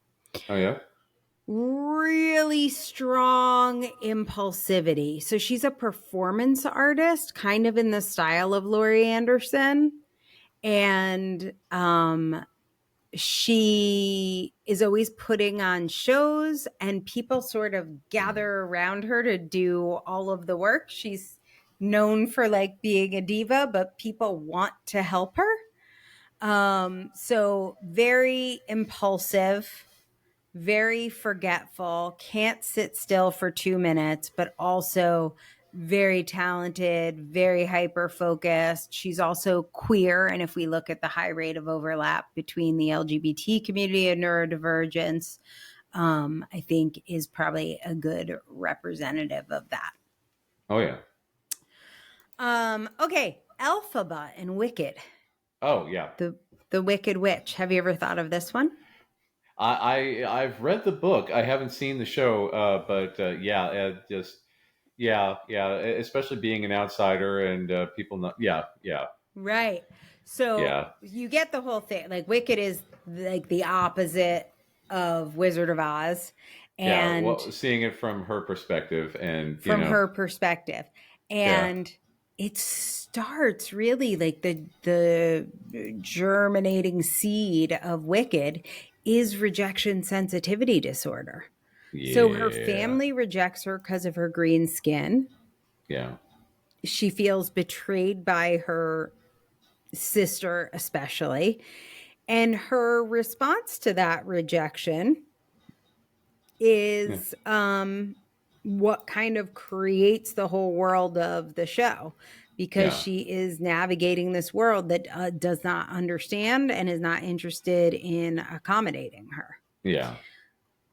Oh yeah. Really strong impulsivity. So she's a performance artist, kind of in the style of Laurie Anderson. And she is always putting on shows, and people sort of gather around her to do all of the work. She's known for like being a diva, but people want to help her. So very impulsive, very forgetful, can't sit still for 2 minutes, but also very talented, very hyper focused. She's also queer. And if we look at the high rate of overlap between the LGBT community and neurodivergence, I think is probably a good representative of that. Oh yeah. Okay, Elphaba and Wicked, Oh yeah. the the Wicked Witch. Have you ever thought of this one? I've read the book. I haven't seen the show. But yeah, just yeah, yeah. Especially being an outsider and people not. Yeah, yeah, Right. So yeah, you get the whole thing. Like Wicked is like the opposite of Wizard of Oz, yeah. and Well, seeing it from her perspective, and from her perspective. yeah, And it starts really like the germinating seed of Wicked is rejection sensitivity disorder. So her yeah, family rejects her because of her green skin. yeah, She feels betrayed by her sister, especially. And her response to that rejection yeah, is what kind of creates the whole world of the show, because yeah, she is navigating this world that does not understand and is not interested in accommodating her. yeah,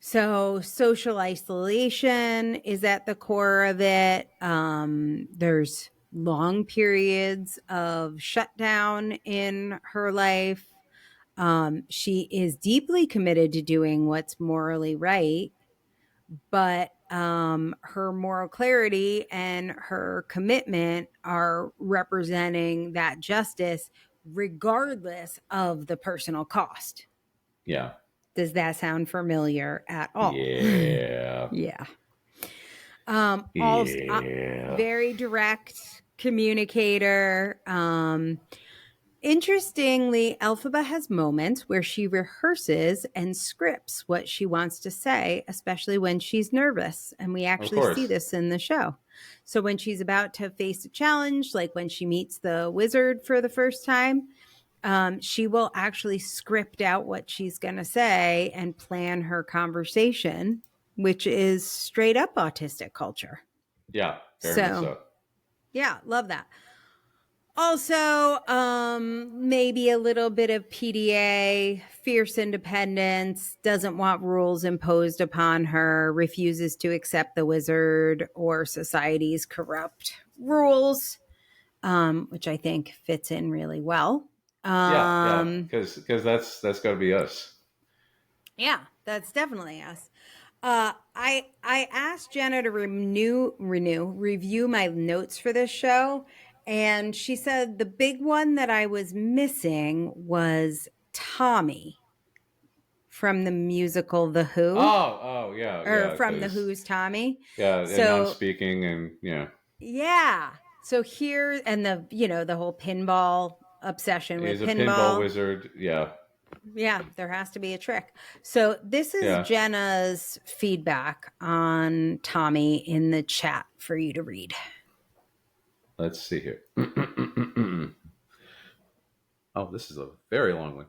So social isolation is at the core of it. There's long periods of shutdown in her life. She is deeply committed to doing what's morally right, but her moral clarity and her commitment are representing that justice regardless of the personal cost. yeah, Does that sound familiar at all? yeah, Yeah. Also, yeah, very direct communicator. Interestingly, Elphaba has moments where she rehearses and scripts what she wants to say, especially when she's nervous. And we of actually see course. this in the show. So when she's about to face a challenge, like when she meets the wizard for the first time, she will actually script out what she's going to say and plan her conversation, which is straight up autistic culture. Yeah, very much So, so. yeah, love that. Also, maybe a little bit of PDA, fierce independence, doesn't want rules imposed upon her, refuses to accept the wizard or society's corrupt rules, which I think fits in really well. Yeah, Um, because that's got to be us. yeah, that's definitely us. I asked Jenna to review my notes for this show, and she said the big one that I was missing was Tommy from the musical The Who, Oh, yeah, or yeah, from The because Who's Tommy. yeah, and So non-speaking, and yeah, yeah, so here, and the whole pinball obsession with he's a pinball pinball. wizard. Yeah, Yeah, there has to be a trick. So this is yeah. Jenna's feedback on Tommy in the chat for you to read. Let's see here. Oh, this is a very long one.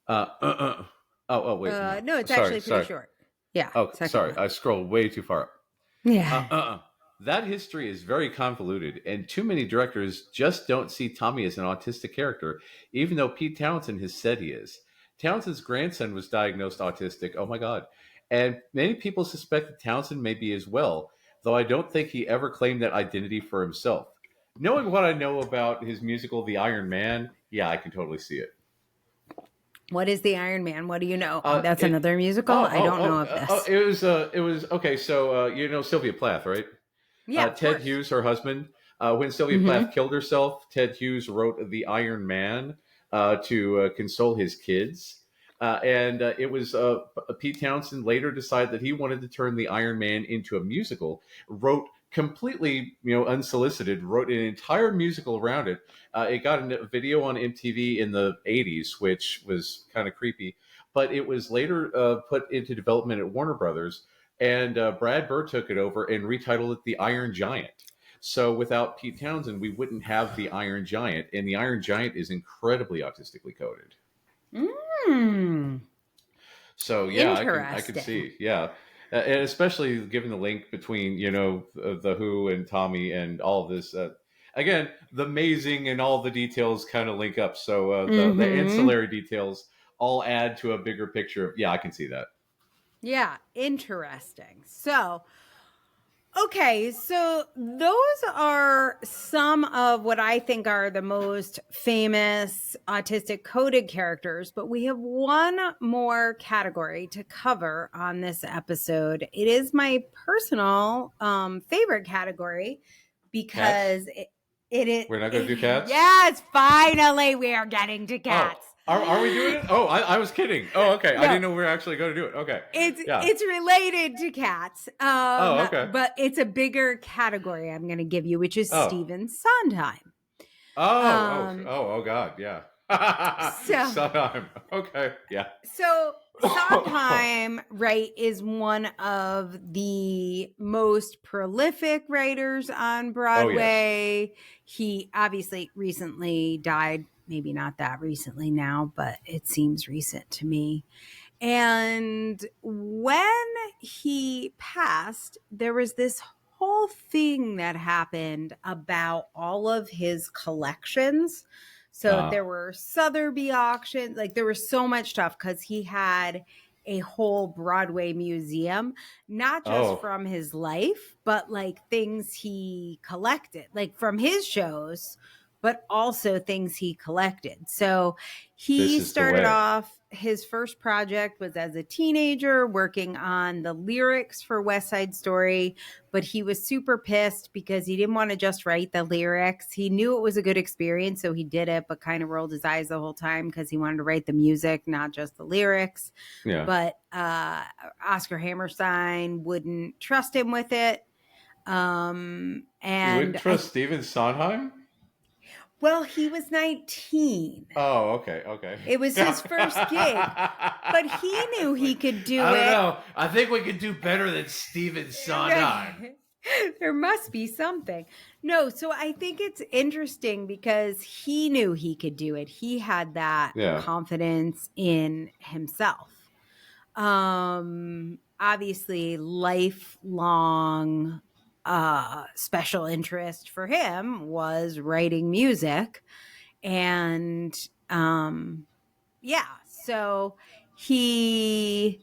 Wait, no, No, it's sorry, actually pretty sorry. short. Yeah, Oh, second sorry, one. I scrolled way too far up. Uh, Yeah. uh, uh. That history is very convoluted, and too many directors just don't see Tommy as an autistic character, even though Pete Townsend has said he is. Townsend's grandson was diagnosed autistic. Oh my God. And many people suspect that Townsend may be as well, though I don't think he ever claimed that identity for himself. Knowing what I know about his musical, The Iron Man, yeah, I can totally see it. What is the Iron Man? What do you know? Uh, That's it, another musical. I don't know of this. it was okay. So you know Sylvia Plath, right? Yeah, of Ted course. Hughes, her husband. When Sylvia Plath Mm-hmm. killed herself, Ted Hughes wrote The Iron Man to console his kids. And it was Pete Townsend later decided that he wanted to turn The Iron Man into a musical, wrote completely, unsolicited, wrote an entire musical around it. It got a video on MTV in the 80s, which was kind of creepy, but it was later put into development at Warner Brothers, and Brad Bird took it over and retitled it The Iron Giant. So without Pete Townsend, we wouldn't have the Iron Giant, and the Iron Giant is incredibly autistically coded. Mm, So yeah, I could interesting. see, yeah, and especially given the link between the Who and Tommy and all of this. Again, the amazing and all the details kind of link up. So the Mm-hmm. ancillary details all add to a bigger picture. Yeah, I can see that. Yeah, interesting. So, okay, so those are some of what I think are the most famous autistic coded characters, but we have one more category to cover on this episode. It is my personal favorite category Cats. because it is. We're not going to do cats. Yes, finally we are getting to Oh, cats. are we doing it? Oh, I was kidding. Oh, okay. I No, didn't know we were actually going to do it. Okay. it's Yeah. it's related to cats, Oh, okay. but it's a bigger category I'm going to give you, which is Oh. Stephen Sondheim. Um, Oh, God. Yeah. so Sondheim. Okay. Yeah. so Oh, Sondheim, right, is one of the most prolific writers on yes. Broadway. He obviously recently died. Maybe not that recently now, but it seems recent to me. And when he passed, there was this whole thing that happened about all of his collections. So Uh, there were Sotheby auctions, like there was so much stuff because he had a whole Broadway museum, not just oh, from his life, but like things he collected, like from his shows, but also things he collected. So this he is the started way. off, his first project was as a teenager working on the lyrics for West Side Story, but he was super pissed because he didn't want to just write the lyrics. He knew it was a good experience, so he did it, but kind of rolled his eyes the whole time because he wanted to write the music, not just the lyrics. Yeah. But Oscar Hammerstein wouldn't trust him with it. You wouldn't And trust Stephen Sondheim? well, he was 19. Oh, okay. Okay. It was his first gig, but he knew It's he like, could do I don't it. know. I think we could do better than Stephen Sondheim. There must be something. No, so I think it's interesting because he knew he could do it. He had that Yeah. confidence in himself. Obviously lifelong special interest for him was writing music. And yeah, so he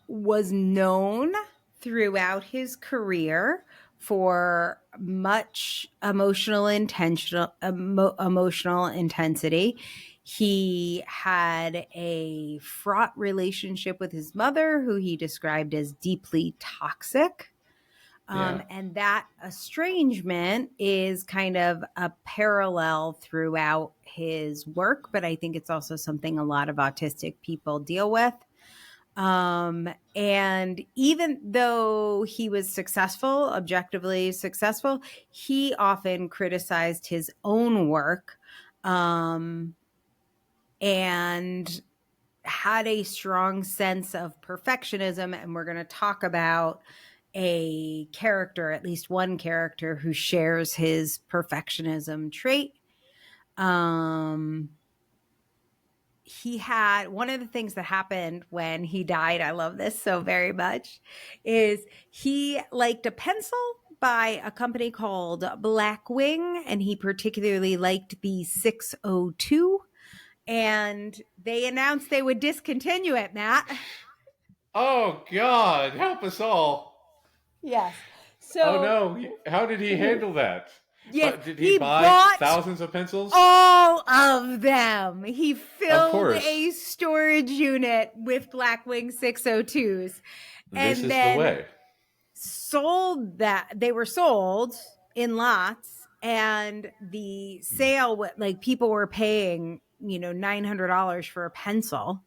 was known throughout his career for much emotional intensity. He had a fraught relationship with his mother, who he described as deeply toxic. Yeah. And that estrangement is kind of a parallel throughout his work, but I think it's also something a lot of autistic people deal with. And even though he was successful, objectively successful, he often criticized his own work, and had a strong sense of perfectionism. And we're going to talk about a character, at least one character, who shares his perfectionism trait. He had one of the things that happened when he died, I love this so very much, is he liked a pencil by a company called Blackwing, and he particularly liked the 602, and they announced they would discontinue it, Matt. Oh God, help us all. Yes. Oh So, no, how did he handle that? yes, Did he he buy bought thousands of pencils? all of them. He Of filled course. a storage unit with Blackwing 602s, This and is the then way. sold that. They were sold in lots, and the sale, like people were paying, $900 for a pencil.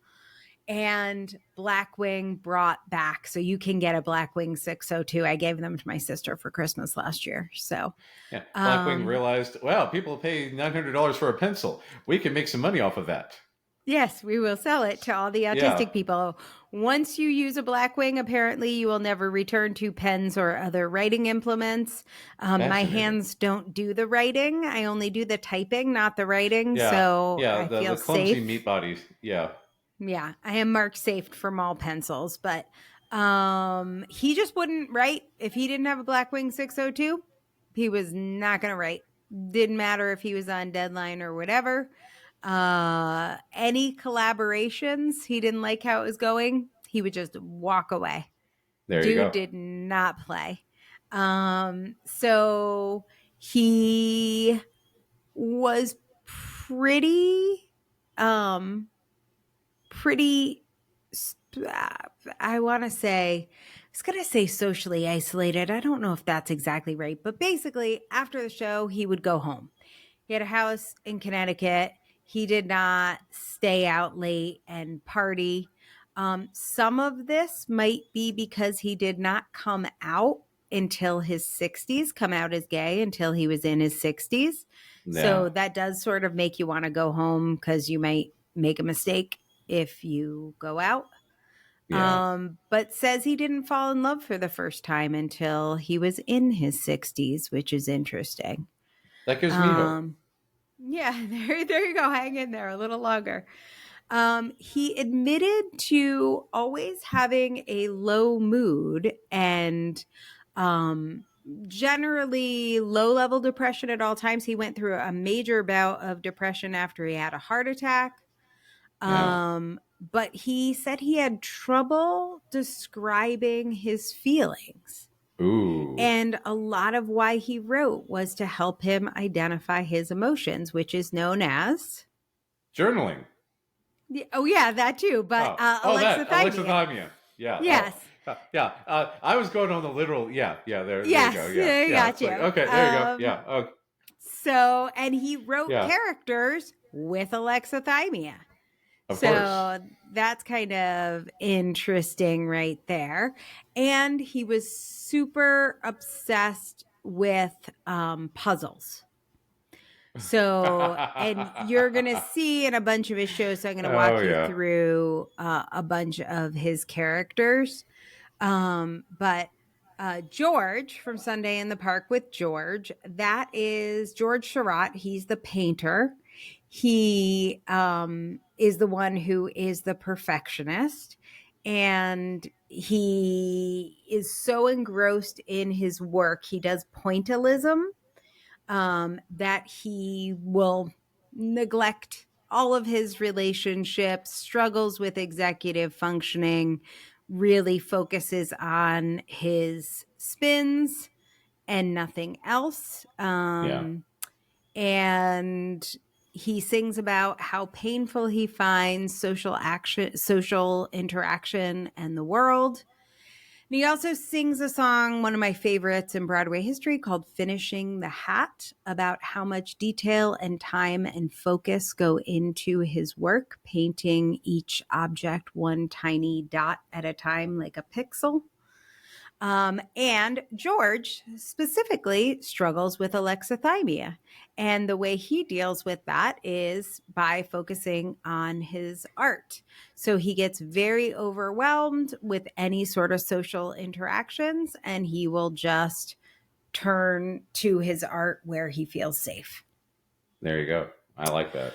And Blackwing brought back, so you can get a Blackwing 602. I gave them to my sister for Christmas last year. So, Yeah. Blackwing um, realized, wow, people pay $900 for a pencil. We can make some money off of that. yes, we will sell it to all the Yeah. autistic people. Once you use a Blackwing, apparently you will never return to pens or other writing implements. My Fascinating. hands don't do the writing. I only do the typing, not the writing. Yeah. So Yeah. I The feel clumsy meat safe. bodies. Yeah. Yeah, I am marked safe from all pencils, but he just wouldn't write if he didn't have a Blackwing 602. He was not going to write. Didn't matter if he was on deadline or whatever. Any collaborations, he didn't like how it was going, he would just walk away. There you Dude go. did not play. So he was pretty um pretty I want to say, I was going to say socially isolated. I don't know if that's exactly right, but basically after the show he would go home. He had a house in Connecticut. He did not stay out late and party. Some of this might be because he did not come out until his 60s, come out as gay until he was in his 60s. Yeah. So that does sort of make you want to go home because you might make a mistake if you go out. Yeah. But says he didn't fall in love for the first time until he was in his 60s, which is interesting. That gives me hope. Um, yeah, there you go. Hang in there a little longer. He admitted to always having a low mood and generally low level depression at all times. He went through a major bout of depression after he had a heart attack. Yeah. But he said he had trouble describing his feelings. Ooh. And a lot of why he wrote was to help him identify his emotions, which is known as. Journaling. Oh, yeah, that too. But Oh, that alexithymia. alexithymia. Yeah. Oh, Yes. yeah. I was going on the literal. Yeah. Yeah. There you go. Yes. Yeah. I Yeah. got It's like you. okay. There you go. Yeah. Oh, So, and he wrote yeah. characters with alexithymia. Of course. So that's kind of interesting right there. And he was super obsessed with puzzles. So, and you're going to see in a bunch of his shows. So I'm going to Oh walk you yeah. through a bunch of his characters. But George from Sunday in the Park with George, that is George Surratt. He's the painter. He is the one who is the perfectionist. And he is so engrossed in his work, he does pointillism, that he will neglect all of his relationships, struggles with executive functioning, really focuses on his spins and nothing else. Yeah. And he sings about how painful he finds social interaction, and the world. And he also sings a song, one of my favorites in Broadway history, called Finishing the Hat, about how much detail and time and focus go into his work, painting each object one tiny dot at a time, like a pixel. And George specifically struggles with alexithymia. And the way he deals with that is by focusing on his art. So he gets very overwhelmed with any sort of social interactions, and he will just turn to his art where he feels safe. There you go. I like that.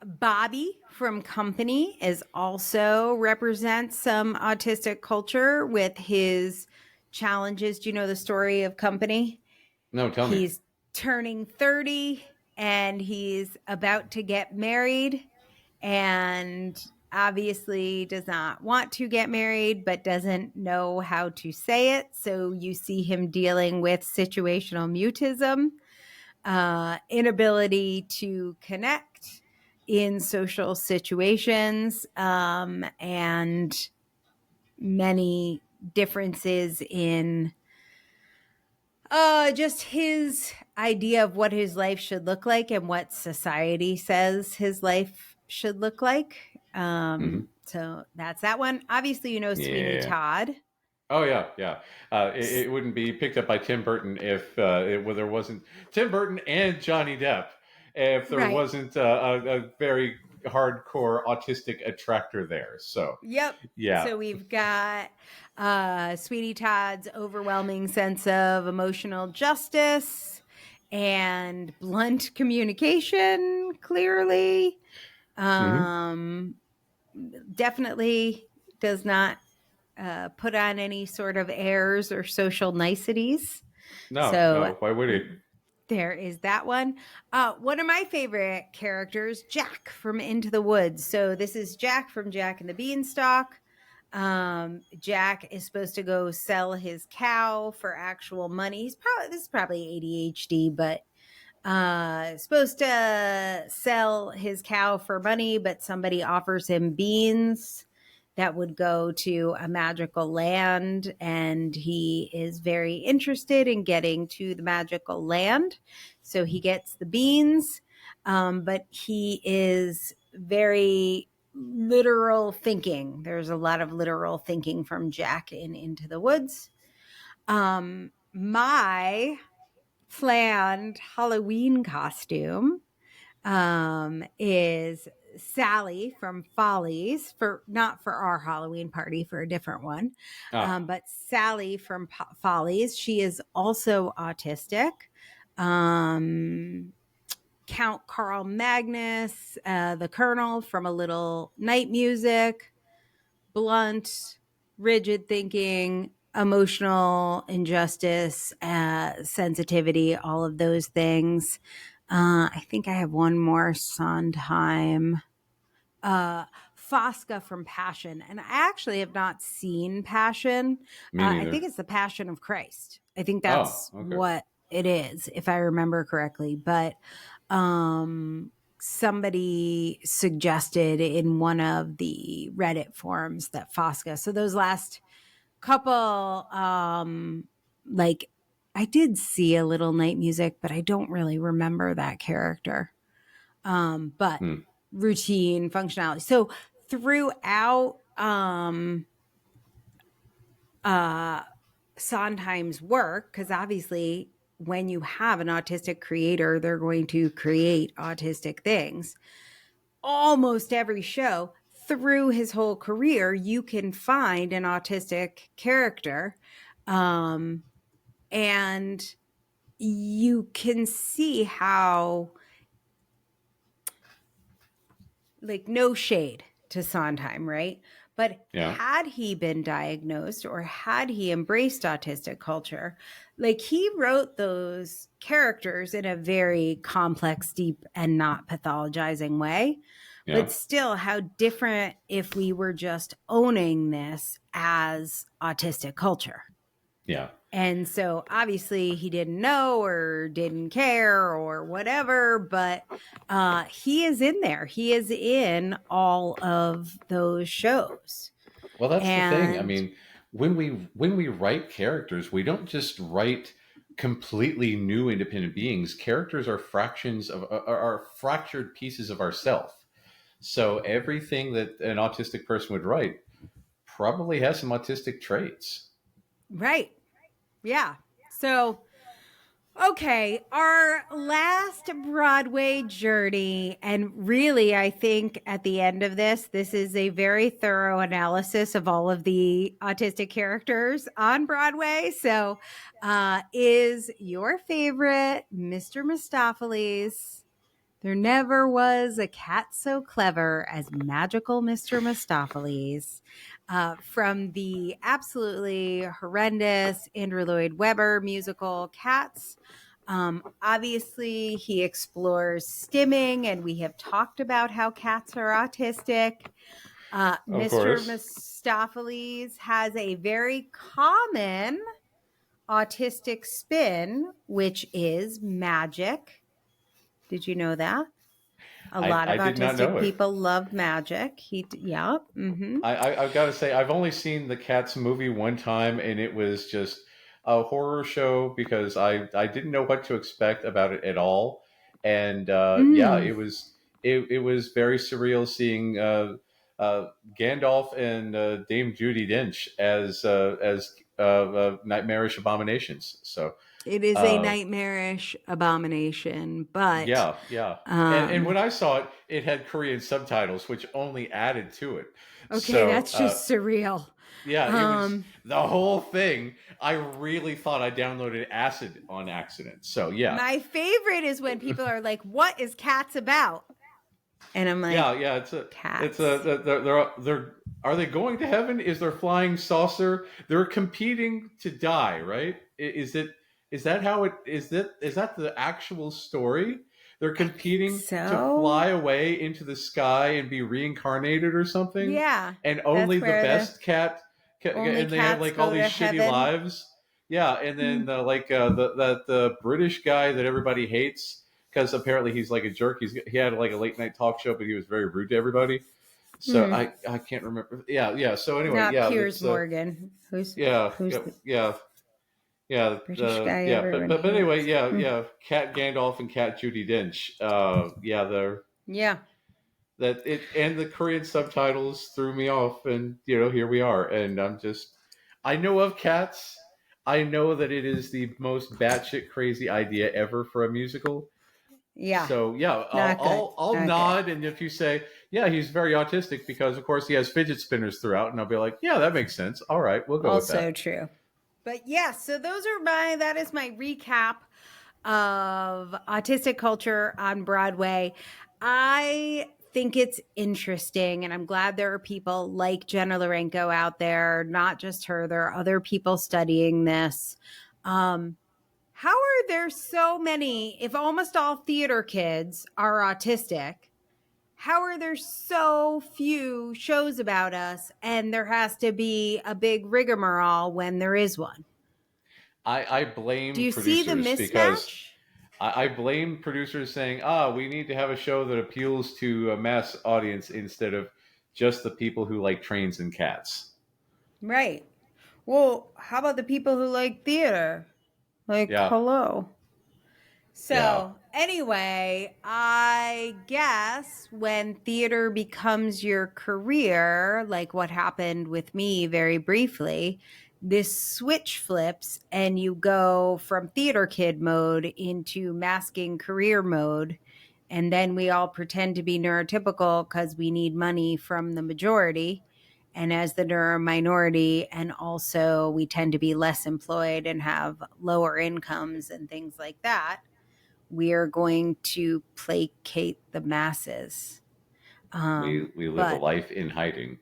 Bobby from Company is also represents some autistic culture with his challenges. Do you know the story of Company? No, tell me. He's turning 30 and he's about to get married, and obviously does not want to get married but doesn't know how to say it. So you see him dealing with situational mutism, inability to connect in social situations, and many differences in just his idea of what his life should look like and what society says his life should look like. Hmm. So that's that one. Obviously, you know Sweeney Yeah. Todd. Oh yeah, yeah. It wouldn't be picked up by Tim Burton if there wasn't Tim Burton and Johnny Depp. If there Right. wasn't a very hardcore autistic attractor there. So Yep. yeah. So we've got Sweetie Todd's overwhelming sense of emotional justice and blunt communication, clearly. Hmm. Um, Definitely does not put on any sort of airs or social niceties. No, So no. Why would he? there is that one. One of my favorite characters, Jack from Into the Woods. So this is Jack from Jack and the Beanstalk. Jack is supposed to go sell his cow for actual money. This is probably ADHD, but supposed to sell his cow for money, but somebody offers him beans that would go to a magical land, and he is very interested in getting to the magical land. So he gets the beans, but he is very literal thinking. There's a lot of literal thinking from Jack in Into the Woods. My planned Halloween costume is Sally from Follies, for not for our Halloween party, for a different one. Ah, But Sally from Follies, she is also autistic. Um, Count Carl Magnus, the Colonel from A Little Night Music, blunt, rigid thinking, emotional injustice, sensitivity, all of those things. I think I have one more Sondheim. Fosca from Passion. And I actually have not seen Passion. me I neither. think it's the Passion of Christ. I think Oh, that's okay. what it is, if I remember correctly. But somebody suggested in one of the Reddit forums that Fosca. So those last couple, like I did see A Little Night Music, but I don't really remember that character. But Hmm. routine functionality. So throughout uh Sondheim's work, because obviously when you have an autistic creator, they're going to create autistic things. Almost every show through his whole career, you can find an autistic character. Um, and you can see how, like, no shade to Sondheim, right? But Yeah. had he been diagnosed or had he embraced autistic culture, like he wrote those characters in a very complex, deep, and not pathologizing way. Yeah. But still, how different if we were just owning this as autistic culture. Yeah. And so obviously he didn't know or didn't care or whatever, but he is in there. He is in all of those shows. Well, that's the thing. I And mean, when we write characters, we don't just write completely new independent beings. Characters are fractions of are fractured pieces of ourself. So everything that an autistic person would write probably has some autistic traits. right. Yeah. So okay, our last Broadway journey. And really, I think at the end of this, this is a very thorough analysis of all of the autistic characters on Broadway. So, is your favorite Mr. Mistopheles? There never was a cat so clever as magical Mr. Mistopheles. From the absolutely horrendous Andrew Lloyd Webber musical Cats. Obviously, he explores stimming, and we have talked about how cats are autistic. Of Mr. course. Mistopheles has a very common autistic spin, which is magic. Did you know that? A lot I of did not autistic know it. people love magic. Yeah. Mm-hmm. I've got to say, I've only seen the Cats movie one time, and it was just a horror show because I didn't know what to expect about it at all. And yeah, Mm. it was very surreal seeing Gandalf and Dame Judi Dench as nightmarish abominations. So It is a uh, nightmarish abomination, but yeah, yeah. And when um, I saw it, it had Korean subtitles, which only added to it. okay, So that's just surreal. yeah, it was Um, the whole thing. I really thought I downloaded Acid on accident. So yeah, my favorite is when people are like, "What is Cats about?" And I'm like, yeah. It's a "Cats." they're are they going to heaven? Is there flying saucer? They're competing to die, right? Is that how it is that the actual story? They're I think competing to so. fly away into the sky and be reincarnated or something, Yeah, and only that's the where the best cat only and they have cats like all go these to shitty heaven. lives. Yeah, and then Mm. the British guy that everybody hates because apparently he's like a jerk. He had like a late night talk show, but he was very rude to everybody. So Hmm. I can't remember. Yeah, yeah. So anyway, Not yeah, Piers that's Morgan. yeah, Who's yeah, the yeah, yeah, British guy yeah. everyone But anyway, hates? yeah, Hmm. yeah. Cat Gandalf and Cat Judi Dench. Yeah, they're Yeah. that it and the Korean subtitles threw me off, and here we are, and I know of Cats. I know that it is the most batshit crazy idea ever for a musical. Yeah. So yeah, Not good. I'll Not good. nod, and if you say, yeah, he's very autistic because of course he has fidget spinners throughout, and I'll be like, yeah, that makes sense. All right, we'll go with Also that. true. But yeah, so that is my recap of autistic culture on Broadway. I think it's interesting, and I'm glad there are people like Jenna Lorenko out there, not just her. There are other people studying this. Um, how are there so many, if almost all theater kids are autistic? How are there so few shows about us and there has to be a big rigmarole when there is one? I Do blame you see the producers because mismatch? I blame producers saying, we need to have a show that appeals to a mass audience instead of just the people who like trains and cats. Right. Well, how about the people who like theater? Like, Yeah, hello. yeah. So, anyway, I guess when theater becomes your career, like what happened with me very briefly, this switch flips and you go from theater kid mode into masking career mode. And then we all pretend to be neurotypical because we need money from the majority. And as the neuro minority, and also we tend to be less employed and have lower incomes and things like that, we are going to placate the masses. We live a But life in hiding.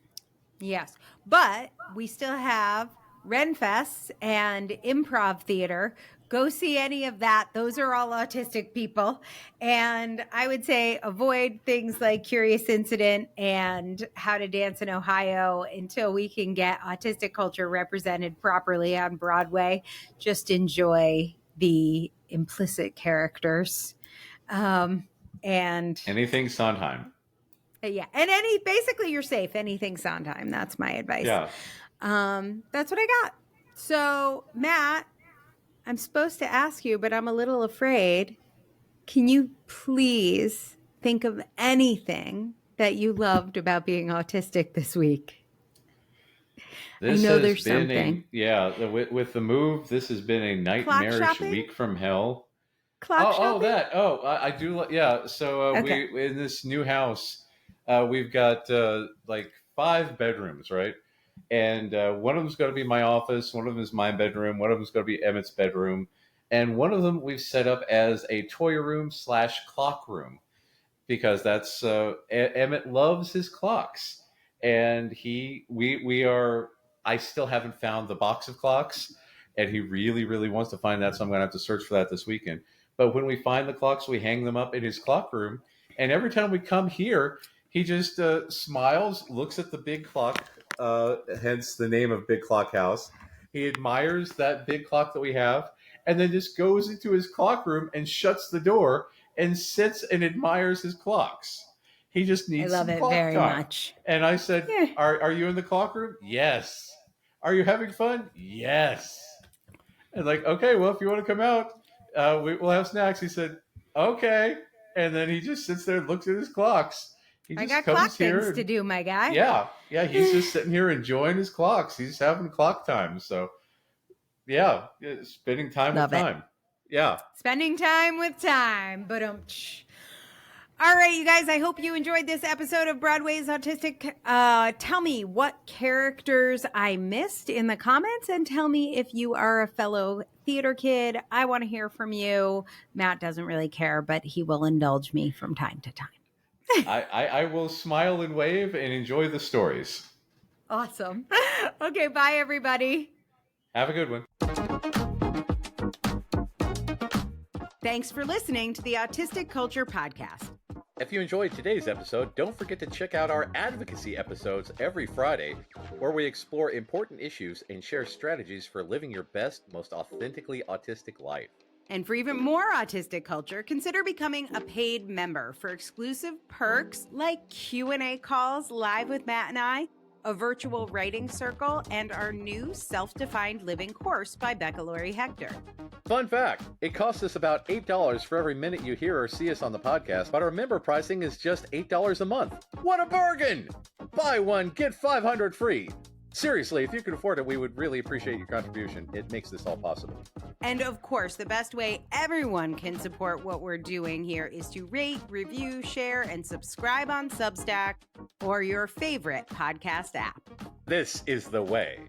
Yes. But we still have Renfests and improv theater. Go see any of that. Those are all autistic people. And I would say avoid things like Curious Incident and How to Dance in Ohio until we can get autistic culture represented properly on Broadway. Just enjoy the implicit characters. And Anything Sondheim. yeah, and basically you're safe. Anything Sondheim. That's my advice. Yeah. That's what I got. So, Matt, I'm supposed to ask you, but I'm a little afraid. Can you please think of anything that you loved about being autistic this week? This I know has there's been something. with the move. This has been a Clock nightmarish shopping? week from hell. Clock shopping? I do. Yeah. So Okay. we in this new house, we've got like 5 bedrooms, right? And one of them's going to be my office. One of them is my bedroom. One of them's going to be Emmett's bedroom, and one of them we've set up as a toy room / clock room because that's Emmett loves his clocks, and we are. I still haven't found the box of clocks, and he really wants to find that, so I'm going to have to search for that this weekend. But when we find the clocks, we hang them up in his clock room, and every time we come here, he just smiles, looks at the big clock, hence the name of Big Clock House. He admires that big clock that we have, and then just goes into his clock room and shuts the door and sits and admires his clocks. He just I needs love some it clock very time. much. And I said, Yeah. are you in the clock room? Yes. Are you having fun? Yes. And like, okay, well, if you want to come out, we'll have snacks. He said, okay. And then he just sits there and looks at his clocks. He I just got comes clock here. things to do, my guy. Yeah. He's just sitting here enjoying his clocks. He's having clock time. So, yeah, spending time Love with it. time. Yeah. Spending time with time. But all right, you guys, I hope you enjoyed this episode of Broadway's Autistic. Tell me what characters I missed in the comments, and tell me if you are a fellow theater kid. I want to hear from you. Matt doesn't really care, but he will indulge me from time to time. I will smile and wave and enjoy the stories. Awesome. Okay, bye, everybody. Have a good one. Thanks for listening to the Autistic Culture Podcast. If you enjoyed today's episode, don't forget to check out our advocacy episodes every Friday, where we explore important issues and share strategies for living your best, most authentically autistic life. And for even more autistic culture, consider becoming a paid member for exclusive perks like Q&A calls live with Matt and I, a virtual writing circle, and our new self-defined living course by Becca Laurie Hector. Fun fact, it costs us about $8 for every minute you hear or see us on the podcast, but our member pricing is just $8 a month. What a bargain! Buy one, get 500 free. Seriously, if you could afford it, we would really appreciate your contribution. It makes this all possible. And of course, the best way everyone can support what we're doing here is to rate, review, share, and subscribe on Substack or your favorite podcast app. This is the way.